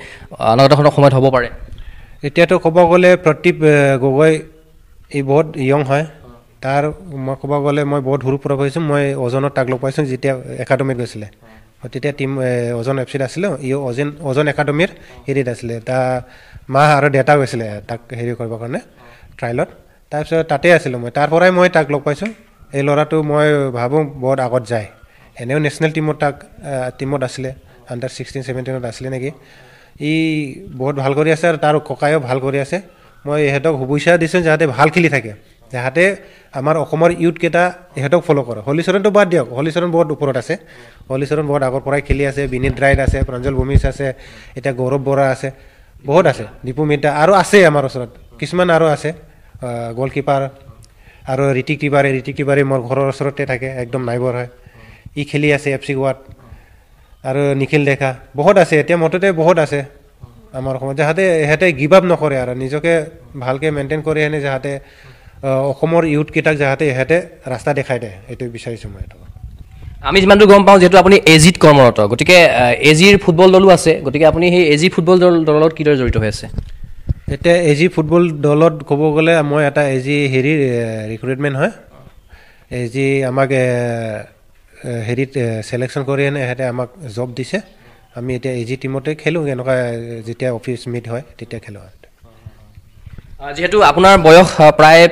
অনাগত সময়ত হ'ব পাৰে। এতিয়াতো ক'ব গ'লে প্ৰদীপ গগৈ এই বহুত য়ং হয়, তাৰ মই ক'ব গ'লে মই বহুত সৰুৰ পৰা পাইছোঁ, মই অজনত তাক লগ পাইছোঁ যেতিয়া একাডেমীত গৈছিলে, তেতিয়া টিম অজন এফচিত আছিলোঁ, অজন একাডেমীৰ হেৰিত আছিলে, তাৰ মা আৰু দেউতা গৈছিলে তাক হেৰি কৰিবৰ কাৰণে ট্ৰায়েলত, তাৰপিছত তাতে আছিলোঁ মই, তাৰ পৰাই মই তাক লগ পাইছোঁ। এই ল'ৰাটো মই ভাবোঁ বহুত আগত যায়, এনেও নেশ্যনেল টিমত আছিলে আণ্ডাৰ 16-17 আছিলে নেকি ই বহুত ভাল কৰি আছে আৰু তাৰ ককায়ো ভাল কৰি আছে মই ইহঁতক শুভেচ্ছা দিছোঁ যাতে ভাল খেলি থাকে যাতে আমাৰ অসমৰ ইউথকেইটা ইহঁতক ফ'ল' কৰে হলিচৰণটো বাদ দিয়ক হলিচৰণ বহুত ওপৰত আছে হলিচৰণ বহুত আগৰ পৰাই খেলি আছে বিনীত ৰাইড আছে প্ৰাঞ্জল ভূমিজ আছে এতিয়া গৌৰৱ বৰা আছে বহুত আছে দীপু মিত্ৰা আৰু আছে আমাৰ ওচৰত কিছুমান আৰু আছে গ'লকিপাৰ আৰু ঋতিক তিৱাৰী মোৰ ঘৰৰ ওচৰতে থাকে একদম নাইবৰ হয় ই খেলি আছে FC গোৱাত আৰু নিখিল ডেকা বহুত আছে এতিয়া মততে বহুত আছে আমাৰ অসমত যাতে ইহঁতে গিভ আপ নকৰে আৰু নিজকে ভালকৈ মেইনটেইন কৰি আনে যাতে অসমৰ ইউথকেইটাক যাতে ইহঁতে ৰাস্তা দেখাই দিয়ে এইটো বিচাৰিছোঁ মই এইটো আমি যিমানটো গম পাওঁ যিহেতু আপুনি এজিত কৰ্মৰত গতিকে এজিৰ ফুটবল দলো আছে গতিকে আপুনি সেই এজি ফুটবল দলৰ লগত কিদৰে জড়িত হৈ আছে এতিয়া এজি ফুটবল দলত ক'ব গ'লে মই এটা এজি ৰিক্ৰুইটমেণ্ট হয় এজি আমাক হেৰিত ছিলেকশ্যন কৰি আনে ইহঁতে আমাক জব দিছে আমি এতিয়া এজি টিমতে খেলোঁ এনেকুৱা যেতিয়া অফিচ মিট হয় তেতিয়া খেলোঁ যিহেতু আপোনাৰ বয়স প্ৰায়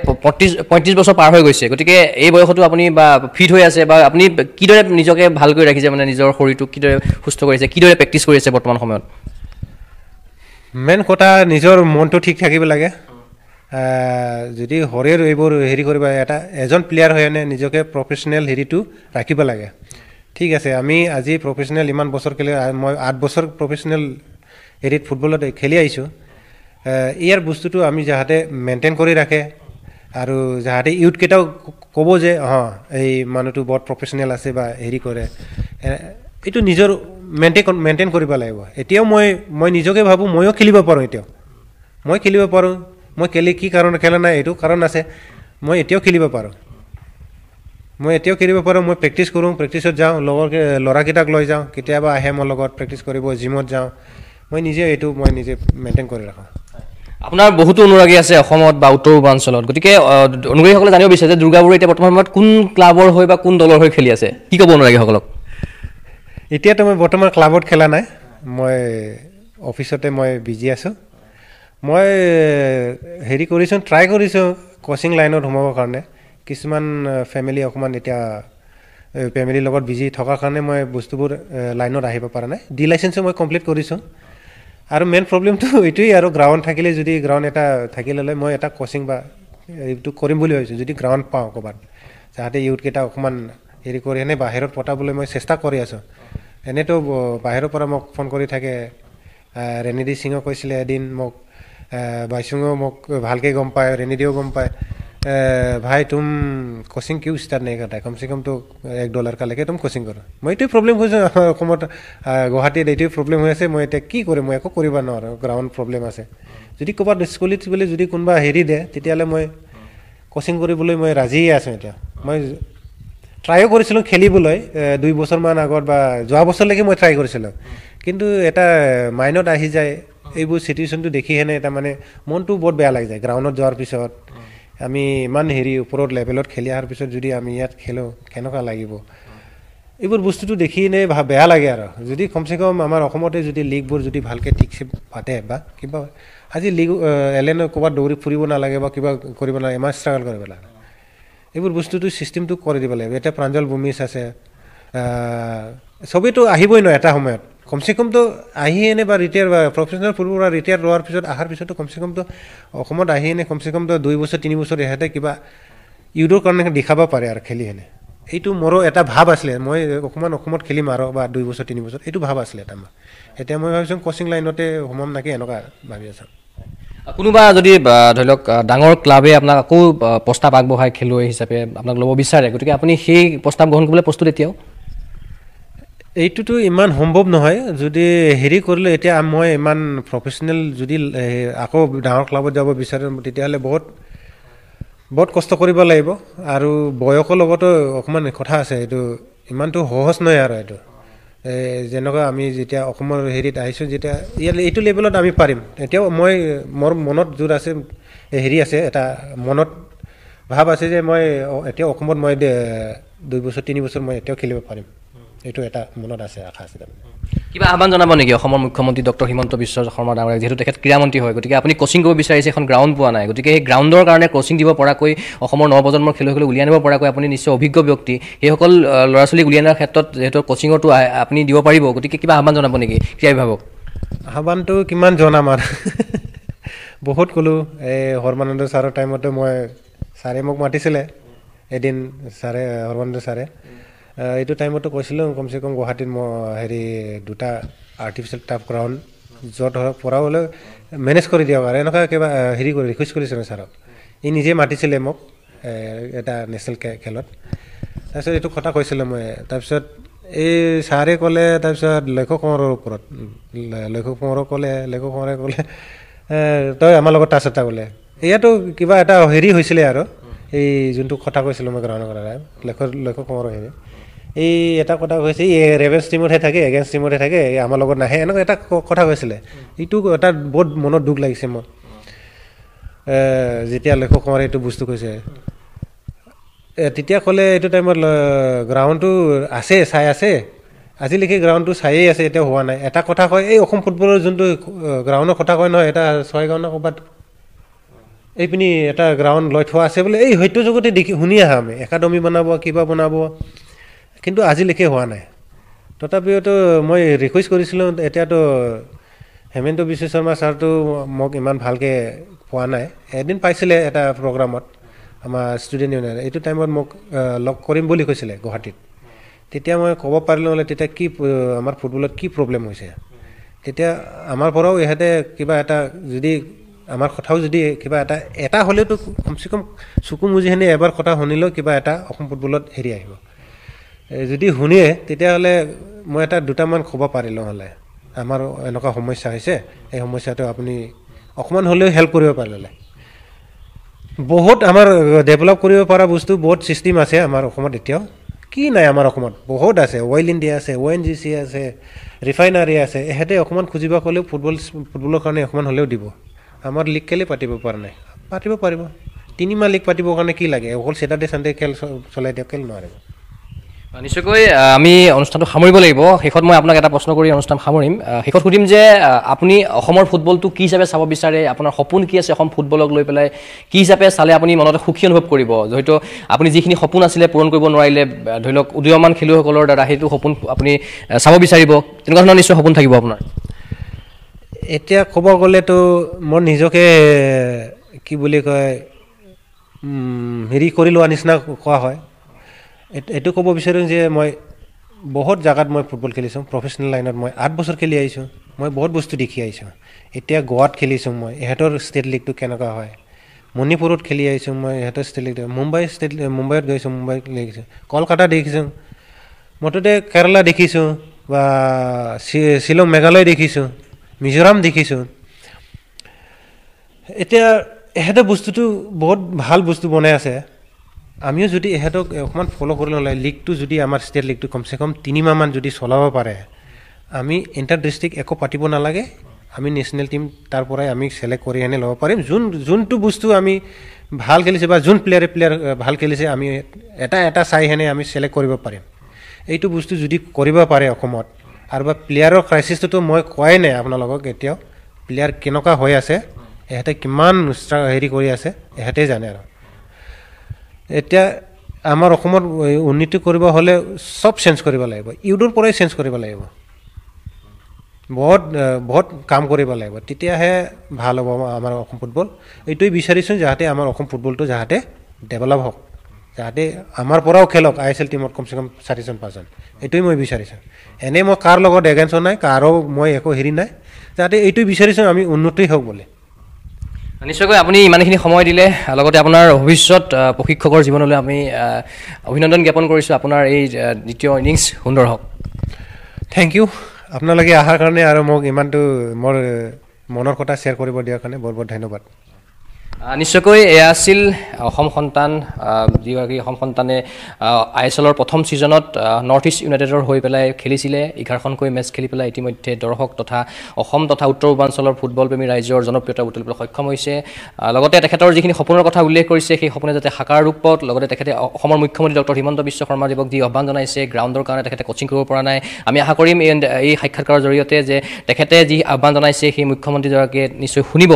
35 বছৰ পাৰ হৈ গৈছে গতিকে এই বয়সতো আপুনি বা ফিট হৈ আছে বা আপুনি কিদৰে নিজকে ভাল কৰি ৰাখিছে মানে নিজৰ শৰীৰটোক কিদৰে সুস্থ কৰিছে কিদৰে প্ৰেক্টিছ কৰি আছে বৰ্তমান সময়ত মেইন কথা নিজৰ মনটো ঠিক থাকিব লাগে যদি শৰীৰ এইবোৰ হেৰি কৰিব এজন প্লেয়াৰ হৈ আনে নিজকে প্ৰফেচনেল হেৰিটো ৰাখিব লাগে ঠিক আছে আমি আজি প্ৰফেচনেল ইমান বছৰ খেলি মই 8 বছৰ প্ৰফেচনেল হেৰিত ফুটবলত খেলি আহিছোঁ ইয়াৰ বস্তুটো আমি যাতে মেইনটেইন কৰি ৰাখে আৰু যাতে ইউথকেইটাও ক'ব যে এই মানুহটো বৰ প্ৰফেচনেল আছে বা হেৰি কৰে এইটো নিজৰ মেইনটেইন কৰিব লাগিব এতিয়াও মই নিজকে ভাবোঁ ময়ো খেলিব পাৰোঁ এতিয়াও মই খেলিব পাৰোঁ মই কি কাৰণে খেলা নাই এইটো কাৰণ আছে মই এতিয়াও খেলিব পাৰোঁ মই প্ৰেক্টিছ কৰোঁ প্ৰেক্টিছত যাওঁ ল'ৰাকেইটাক লৈ যাওঁ কেতিয়াবা আহে মোৰ লগত প্ৰেক্টিছ কৰিব জিমত যাওঁ মই নিজে মেইনটেইন কৰি ৰাখোঁ আপোনাৰ বহুতো অনুৰাগী আছে অসমত বা উত্তৰ পূৰ্বাঞ্চলত গতিকে অনুৰাগীসকলে জানিব বিচাৰে যে দুৰ্গা বড়ো এতিয়া বৰ্তমান সময়ত কোন ক্লাবৰ হৈ বা কোন দলৰ হৈ খেলি আছে কি ক'ব অনুৰাগীসকলক এতিয়াতো মই বৰ্তমান ক্লাবত খেলা নাই মই অফিচতে মই বিজি আছোঁ মই হেৰি কৰিছোঁ ট্ৰাই কৰিছোঁ কোচিং লাইনত সোমাবৰ কাৰণে কিছুমান ফেমিলি অকণমান এতিয়া ফেমিলিৰ লগত বিজি থকাৰ কাৰণে মই বস্তুবোৰ লাইনত আহিব পৰা নাই ডি লাইচেঞ্চো মই কমপ্লিট কৰিছোঁ আৰু মেইন প্ৰব্লেমটো এইটোৱেই আৰু গ্ৰাউণ্ড থাকিলে যদি গ্ৰাউণ্ড এটা থাকি ল'লে মই এটা কোচিং বা এইটো কৰিম বুলি ভাবিছোঁ যদি গ্ৰাউণ্ড পাওঁ ক'ৰবাত যাতে ইউথকেইটা অকণমান হেৰি কৰি এনে বাহিৰত পঠাবলৈ মই চেষ্টা কৰি আছোঁ এনেতো বাহিৰৰ পৰা মোক ফোন কৰি থাকে ৰেনিডি সিঙো কৈছিলে এদিন মোক বাইচুঙো মোক ভালকৈ গম পায় ৰেনিডিও গম পায় ভাই তুম কোচিং কিয় ষ্টাৰ্ট নাই करता कम से कम तो $1 का लेके तुम कोचिंग करो মই এইটোৱে প্ৰব্লেম হৈছে অসমত গুৱাহাটীত এইটোৱে প্ৰব্লেম হৈ আছে মই এতিয়া কি কৰিম মই একো কৰিব নোৱাৰোঁ গ্ৰাউণ্ড প্ৰব্লেম আছে যদি ক'ৰবাত স্কুলত যদি কোনোবা হেৰি দিয়ে তেতিয়াহ'লে মই কোচিং কৰিবলৈ মই ৰাজিয়ে আছোঁ এতিয়া মই ট্ৰাইও কৰিছিলোঁ খেলিবলৈ 2 বছৰমান আগত বা যোৱা বছৰলৈকে মই ট্ৰাই কৰিছিলোঁ কিন্তু এটা মাইণ্ডত আহি যায় এইবোৰ চিটুৱেশ্যনটো দেখি হেনে এটা মানে মনটো বহুত বেয়া লাগি যায় গ্ৰাউণ্ডত যোৱাৰ পিছত আমি ইমান হেৰি ওপৰত লেভেলত খেলি অহাৰ পিছত যদি আমি ইয়াত খেলোঁ কেনেকুৱা লাগিব এইবোৰ বস্তুটো দেখি এনে বেয়া লাগে আৰু যদি কমচে কম আমাৰ অসমতে যদি লীগবোৰ যদি ভালকৈ ঠিকছে পাতে বা কিবা আজি লীগ এলেনো ক'ৰবাত দৌৰি ফুৰিব নালাগে বা কিবা কৰিব নালাগে ইমান ষ্ট্ৰাগল কৰিব লাগে এইবোৰ বস্তুটো ছিষ্টেমটো কৰি দিব লাগিব এতিয়া প্ৰাঞ্জল ভূমিজ আছে চবেইতো আহিবই ন এটা সময়ত কমচে কমতো আহি এনে বা ৰিটায়াৰ বা প্ৰফেচনেল ফুটবলাৰ ৰিটায়াৰ লোৱাৰ পিছত অহাৰ পিছতো কমচে কমতো অসমত আহি এনে কমচে কমতো 2 বছৰ 3 বছৰ ইহঁতে কিবা ইউৰোৰ কাৰণে দেখাব পাৰে আৰু খেলি এনে এইটো মোৰো এটা ভাৱ আছিলে মই অকণমান অসমত খেলিম আৰু বা 2 বছৰ 3 বছৰ এইটো ভাৱ আছিলে এটা এতিয়া মই ভাবিছোঁ কোচিং লাইনতে সোমাম নেকি এনেকুৱা ভাবি আছোঁ কোনোবা যদি ধৰি লওক ডাঙৰ ক্লাবে আপোনাক আকৌ প্ৰস্তাৱ আগবঢ়াই খেলুৱৈ হিচাপে আপোনাক ল'ব বিচাৰে গতিকে আপুনি সেই প্ৰস্তাৱ গ্ৰহণ কৰিবলৈ প্ৰস্তুত এতিয়াও এইটোতো ইমান সম্ভৱ নহয় যদি হেৰি কৰিলে এতিয়া মই ইমান প্ৰফেচনেল যদি আকৌ ডাঙৰ ক্লাবত যাব বিচাৰোঁ তেতিয়াহ'লে বহুত কষ্ট কৰিব লাগিব আৰু বয়সৰ লগতো অকণমান কথা আছে এইটো ইমানটো সহজ নহয় আৰু এইটো যেনেকুৱা আমি যেতিয়া অসমৰ হেৰিত আহিছোঁ যেতিয়া ইয়াত এইটো লেভেলত আমি পাৰিম এতিয়াও মোৰ মনত জোৰ আছে হেৰি আছে এটা মনত ভাৱ আছে যে মই এতিয়াও অসমত মই 2 বছৰ 3 বছৰ মই এতিয়াও খেলিব পাৰিম এইটো এটা মনত আছে আশা আছে কিবা আহ্বান জনাব নেকি অসমৰ মুখ্যমন্ত্ৰী ডক্টৰ হিমন্ত বিশ্ব শৰ্মা ডাঙৰীয়াক, যিহেতু তেখেত ক্ৰীড়ামন্ত্ৰী হয়, গতিকে আপুনি কোচিং কৰিব বিচাৰিছে, এখন গ্ৰাউণ্ড পোৱা নাই, গতিকে সেই গ্ৰাউণ্ডৰ কাৰণে কোচিং দিব পৰাকৈ অসমৰ নৱপ্ৰজন্মৰ খেলুৱৈসকলক উলিয়াই আনিব পৰাকৈ আপুনি নিশ্চয় অভিজ্ঞ ব্যক্তি, সেইসকল ল'ৰা ছোৱালীক উলিয়াই অনাৰ ক্ষেত্ৰত যিহেতু কোচিঙতো আপুনি দিব পাৰিব, গতিকে কিবা আহ্বান জনাব নেকি ক্ৰীড়া বিভাগক? আহ্বানটো কিমান জনাম আৰু বহুত ক'লোঁ। এই সৰ্বানন্দ ছাৰৰ টাইমতে ছাৰে মোক মাতিছিলে এদিন, সৰ্বানন্দ ছাৰে এইটো টাইমতো কৈছিলোঁ কমচে কম গুৱাহাটীত মই দুটা আৰ্টিফিচিয়েল টাফ গ্ৰাউণ্ড য'ত পৰা হ'লে মেনেজ কৰি দিয়ক আৰু এনেকুৱা কিবা ৰিকুৱেষ্ট কৰিছিলোঁ ছাৰক। ই নিজে মাতিছিলে মোক এটা নেশ্যনেল খেলত। তাৰপিছত এইটো কথা কৈছিলোঁ মই। তাৰপিছত এই ছাৰে ক'লে, তাৰপিছত লক্ষ্য কোঁৱৰৰ ওপৰত লক্ষ্য কোঁৱৰে ক'লে তই আমাৰ লগত টাচ এটা ক'লে। এয়াতো কিবা এটা হৈছিলে আৰু এই যোনটো কথা কৈছিলোঁ মই গ্ৰহণ কৰা লক্ষ্য কোঁৱৰৰ এই এটা কথা কৈছে, এই ৰেভেন্স টিমতহে থাকে, এগেইনষ্ট টিমতহে থাকে, আমাৰ লগত নাহে, এনেকুৱা এটা কথা কৈছিলে। এইটো এটা বহুত মনত দুখ লাগিছে মোৰ যেতিয়া লক্ষ্য কোঁৱৰে এইটো বস্তু কৈছে। তেতিয়া ক'লে এইটো টাইমত গ্ৰাউণ্ডটো চাই আছে, আজিলৈকে গ্ৰাউণ্ডটো চায়েই আছে, এতিয়া হোৱা নাই। এটা কথা কয়, এই অসম ফুটবলৰ যোনটো গ্ৰাউণ্ডৰ কথা কয় নহয়, এটা 6 গাঁও ক'ৰবাত এইপিনি এটা গ্ৰাউণ্ড লৈ থোৱা আছে বোলে, এই হয়তো যুগতে শুনি আহা আমি একাডেমি বনাব, কিবা বনাব, কিন্তু আজিলৈকে হোৱা নাই। তথাপিওতো মই ৰিকুৱেষ্ট কৰিছিলোঁ। এতিয়াতো হেমন্ত বিশ্ব শৰ্মা ছাৰটো মোক ইমান ভালকৈ পোৱা নাই, এদিন পাইছিলে এটা প্ৰগ্ৰামত আমাৰ ষ্টুডেণ্ট ইউনিয়ন, এইটো টাইমত মোক লগ কৰিম বুলি কৈছিলে গুৱাহাটীত। তেতিয়া মই ক'ব পাৰিলোঁ হ'লে তেতিয়া কি আমাৰ ফুটবলত কি প্ৰব্লেম হৈছে, তেতিয়া আমাৰ পৰাও ইহঁতে কিবা এটা যদি আমাৰ কথাও যদি কিবা এটা হ'লেওতো কমচে কম চকু মুজিখিনি এবাৰ কথা শুনিলেও কিবা এটা অসম ফুটবলত আহিব। যদি শুনিয়ে তেতিয়াহ'লে মই দুটামান ক'ব পাৰিলোঁ হ'লে, আমাৰ এনেকুৱা সমস্যা হৈছে, এই সমস্যাটো আপুনি অকণমান হ'লেও হেল্প কৰিব পাৰিলে। বহুত আমাৰ ডেভেলপ কৰিব পৰা বস্তু বহুত ছিষ্টেম আছে আমাৰ অসমত, এতিয়াও কি নাই আমাৰ অসমত বহুত আছে। অইল ইণ্ডিয়া আছে, ONGC আছে, ৰিফাইনাৰী আছে, ইহঁতে অকণমান খুজিব ক'লেও ফুটবলৰ কাৰণে অকণমান হ'লেও দিব। আমাৰ লীগ কেলৈ পাতিব পৰা নাই? পাতিব পাৰিব, 3 মাহ লীগ পাতিবৰ কাৰণে কি লাগে? অকল ছেটাৰডে ছানডে খেল চলাই দিয়ক, কেলৈ নোৱাৰিব? নিশ্চয়কৈ আমি অনুষ্ঠানটো সামৰিব লাগিব। শেষত মই আপোনাক এটা প্ৰশ্ন কৰি অনুষ্ঠান সামৰিম। শেষত সুধিম যে আপুনি অসমৰ ফুটবলটো কি হিচাপে চাব বিচাৰে? আপোনাৰ সপোন কি আছে অসম ফুটবলক লৈ পেলাই? কি হিচাপে চালে আপুনি মনতে সুখী অনুভৱ কৰিব? হয়তো আপুনি যিখিনি সপোন আছিলে পূৰণ কৰিব নোৱাৰিলে, ধৰি লওক উদীয়মান খেলুৱৈসকলৰ দ্বাৰা, সেইটো সপোন আপুনি চাব বিচাৰিব, তেনেকুৱা ধৰণৰ নিশ্চয় সপোন থাকিব আপোনাৰ। এতিয়া ক'ব গ'লেতো মই নিজকে কি বুলি কয় কৰি লোৱা নিচিনা কোৱা হয়। এইটো ক'ব বিচাৰোঁ যে মই বহুত জেগাত মই ফুটবল খেলিছোঁ, প্ৰফেচনেল লাইনত মই 8 বছৰ খেলি আহিছোঁ, মই বহুত বস্তু দেখি আহিছোঁ। এতিয়া গোৱাত খেলিছোঁ মই, ইহঁতৰ ষ্টেট লীগটো কেনেকুৱা হয়। মণিপুৰত খেলি আহিছোঁ মই, ইহঁতৰ ষ্টেট লীগ। মুম্বাইত গৈছোঁ, মুম্বাইত দেখিছোঁ, কলকাতা দেখিছোঁ, মুঠতে কেৰালা দেখিছোঁ, বা শ্বিলং মেঘালয় দেখিছোঁ, মিজোৰাম দেখিছোঁ। এতিয়া ইহঁতে বস্তুটো বহুত ভাল বস্তু বনাই আছে। আমিও যদি ইহঁতক অকণমান ফ'ল' কৰি ল'লে, লীগটো যদি আমাৰ ষ্টেট লীগটো কমচে কম 3 মাহমান যদি চলাব পাৰে, আমি ইণ্টাৰ ডিষ্ট্ৰিক্ট একো পাতিব নালাগে, আমি নেশ্যনেল টিম তাৰ পৰাই আমি চিলেক্ট কৰি আনি ল'ব পাৰিম। যোনটো বস্তু আমি ভাল খেলিছে বা যোন প্লেয়াৰ ভাল খেলিছে, আমি এটা চাই হেনে আমি চিলেক্ট কৰিব পাৰিম। এইটো বস্তু যদি কৰিব পাৰে অসমত, আৰু বা প্লেয়াৰৰ ক্ৰাইচিছটোতো মই কোৱাই নাই আপোনালোকক, এতিয়াও প্লেয়াৰ কেনেকুৱা হৈ আছে, ইহঁতে কিমান কৰি আছে, ইহঁতেই জানে। আৰু এতিয়া আমাৰ অসমত উন্নতি কৰিব হ'লে চব চেঞ্জ কৰিব লাগিব, ইউডৰ পৰাই চেঞ্জ কৰিব লাগিব, বহুত কাম কৰিব লাগিব, তেতিয়াহে ভাল হ'ব আমাৰ অসম ফুটবল। এইটোৱে বিচাৰিছোঁ যাতে আমাৰ অসম ফুটবলটো যাতে ডেভেলপ হওক, যাতে আমাৰ পৰাও খেলক ISL টিমত কমচে কম 4-5জন, এইটোৱে মই বিচাৰিছোঁ। এনেই মই কাৰ লগত এগেইনষ্ট নাই, কাৰো মই একো নাই, যাতে এইটোৱে বিচাৰিছোঁ আমি উন্নতি হওক বুলি। নিশ্চয়কৈ আপুনি ইমানখিনি সময় দিলে, লগতে আপোনাৰ ভৱিষ্যত প্ৰশিক্ষকৰ জীৱনলৈ আমি অভিনন্দন জ্ঞাপন কৰিছোঁ। আপোনাৰ এই দ্বিতীয় ইনিংছ সুন্দৰ হওক। থেংক ইউ আপোনালোকে অহাৰ কাৰণে, আৰু মোক ইমানটো মোৰ মনৰ কথা শ্বেয়াৰ কৰিব দিয়াৰ কাৰণে বহুত বহুত ধন্যবাদ। নিশ্চয়কৈ এয়া আছিল অসম সন্তান যিগৰাকী অসম সন্তানে ISLৰ প্ৰথম ছিজনত নৰ্থ ইষ্ট ইউনাইটেডৰ হৈ পেলাই খেলিছিলে 11খনকৈ মেচ খেলি পেলাই ইতিমধ্যে দৰ্শক তথা অসম তথা উত্তৰ পূৰ্বাঞ্চলৰ ফুটবল প্ৰেমী ৰাইজৰ জনপ্ৰিয়তা বুটলিবলৈ সক্ষম হৈছে লগতে তেখেতৰ যিখিনি সপোনৰ কথা উল্লেখ কৰিছে সেই সপোনে যাতে সাকাৰ ৰূপত লগতে তেখেতে অসমৰ মুখ্যমন্ত্ৰী ডক্টৰ হিমন্ত বিশ্ব শৰ্মাদেৱক যি আহ্বান জনাইছে গ্ৰাউণ্ডৰ কাৰণে তেখেতে কোচিং কৰিব পৰা নাই আমি আশা কৰিম এই সাক্ষাৎকাৰৰ জৰিয়তে যে তেখেতে যি আহ্বান জনাইছে সেই মুখ্যমন্ত্ৰীগৰাকীয়ে নিশ্চয় শুনিব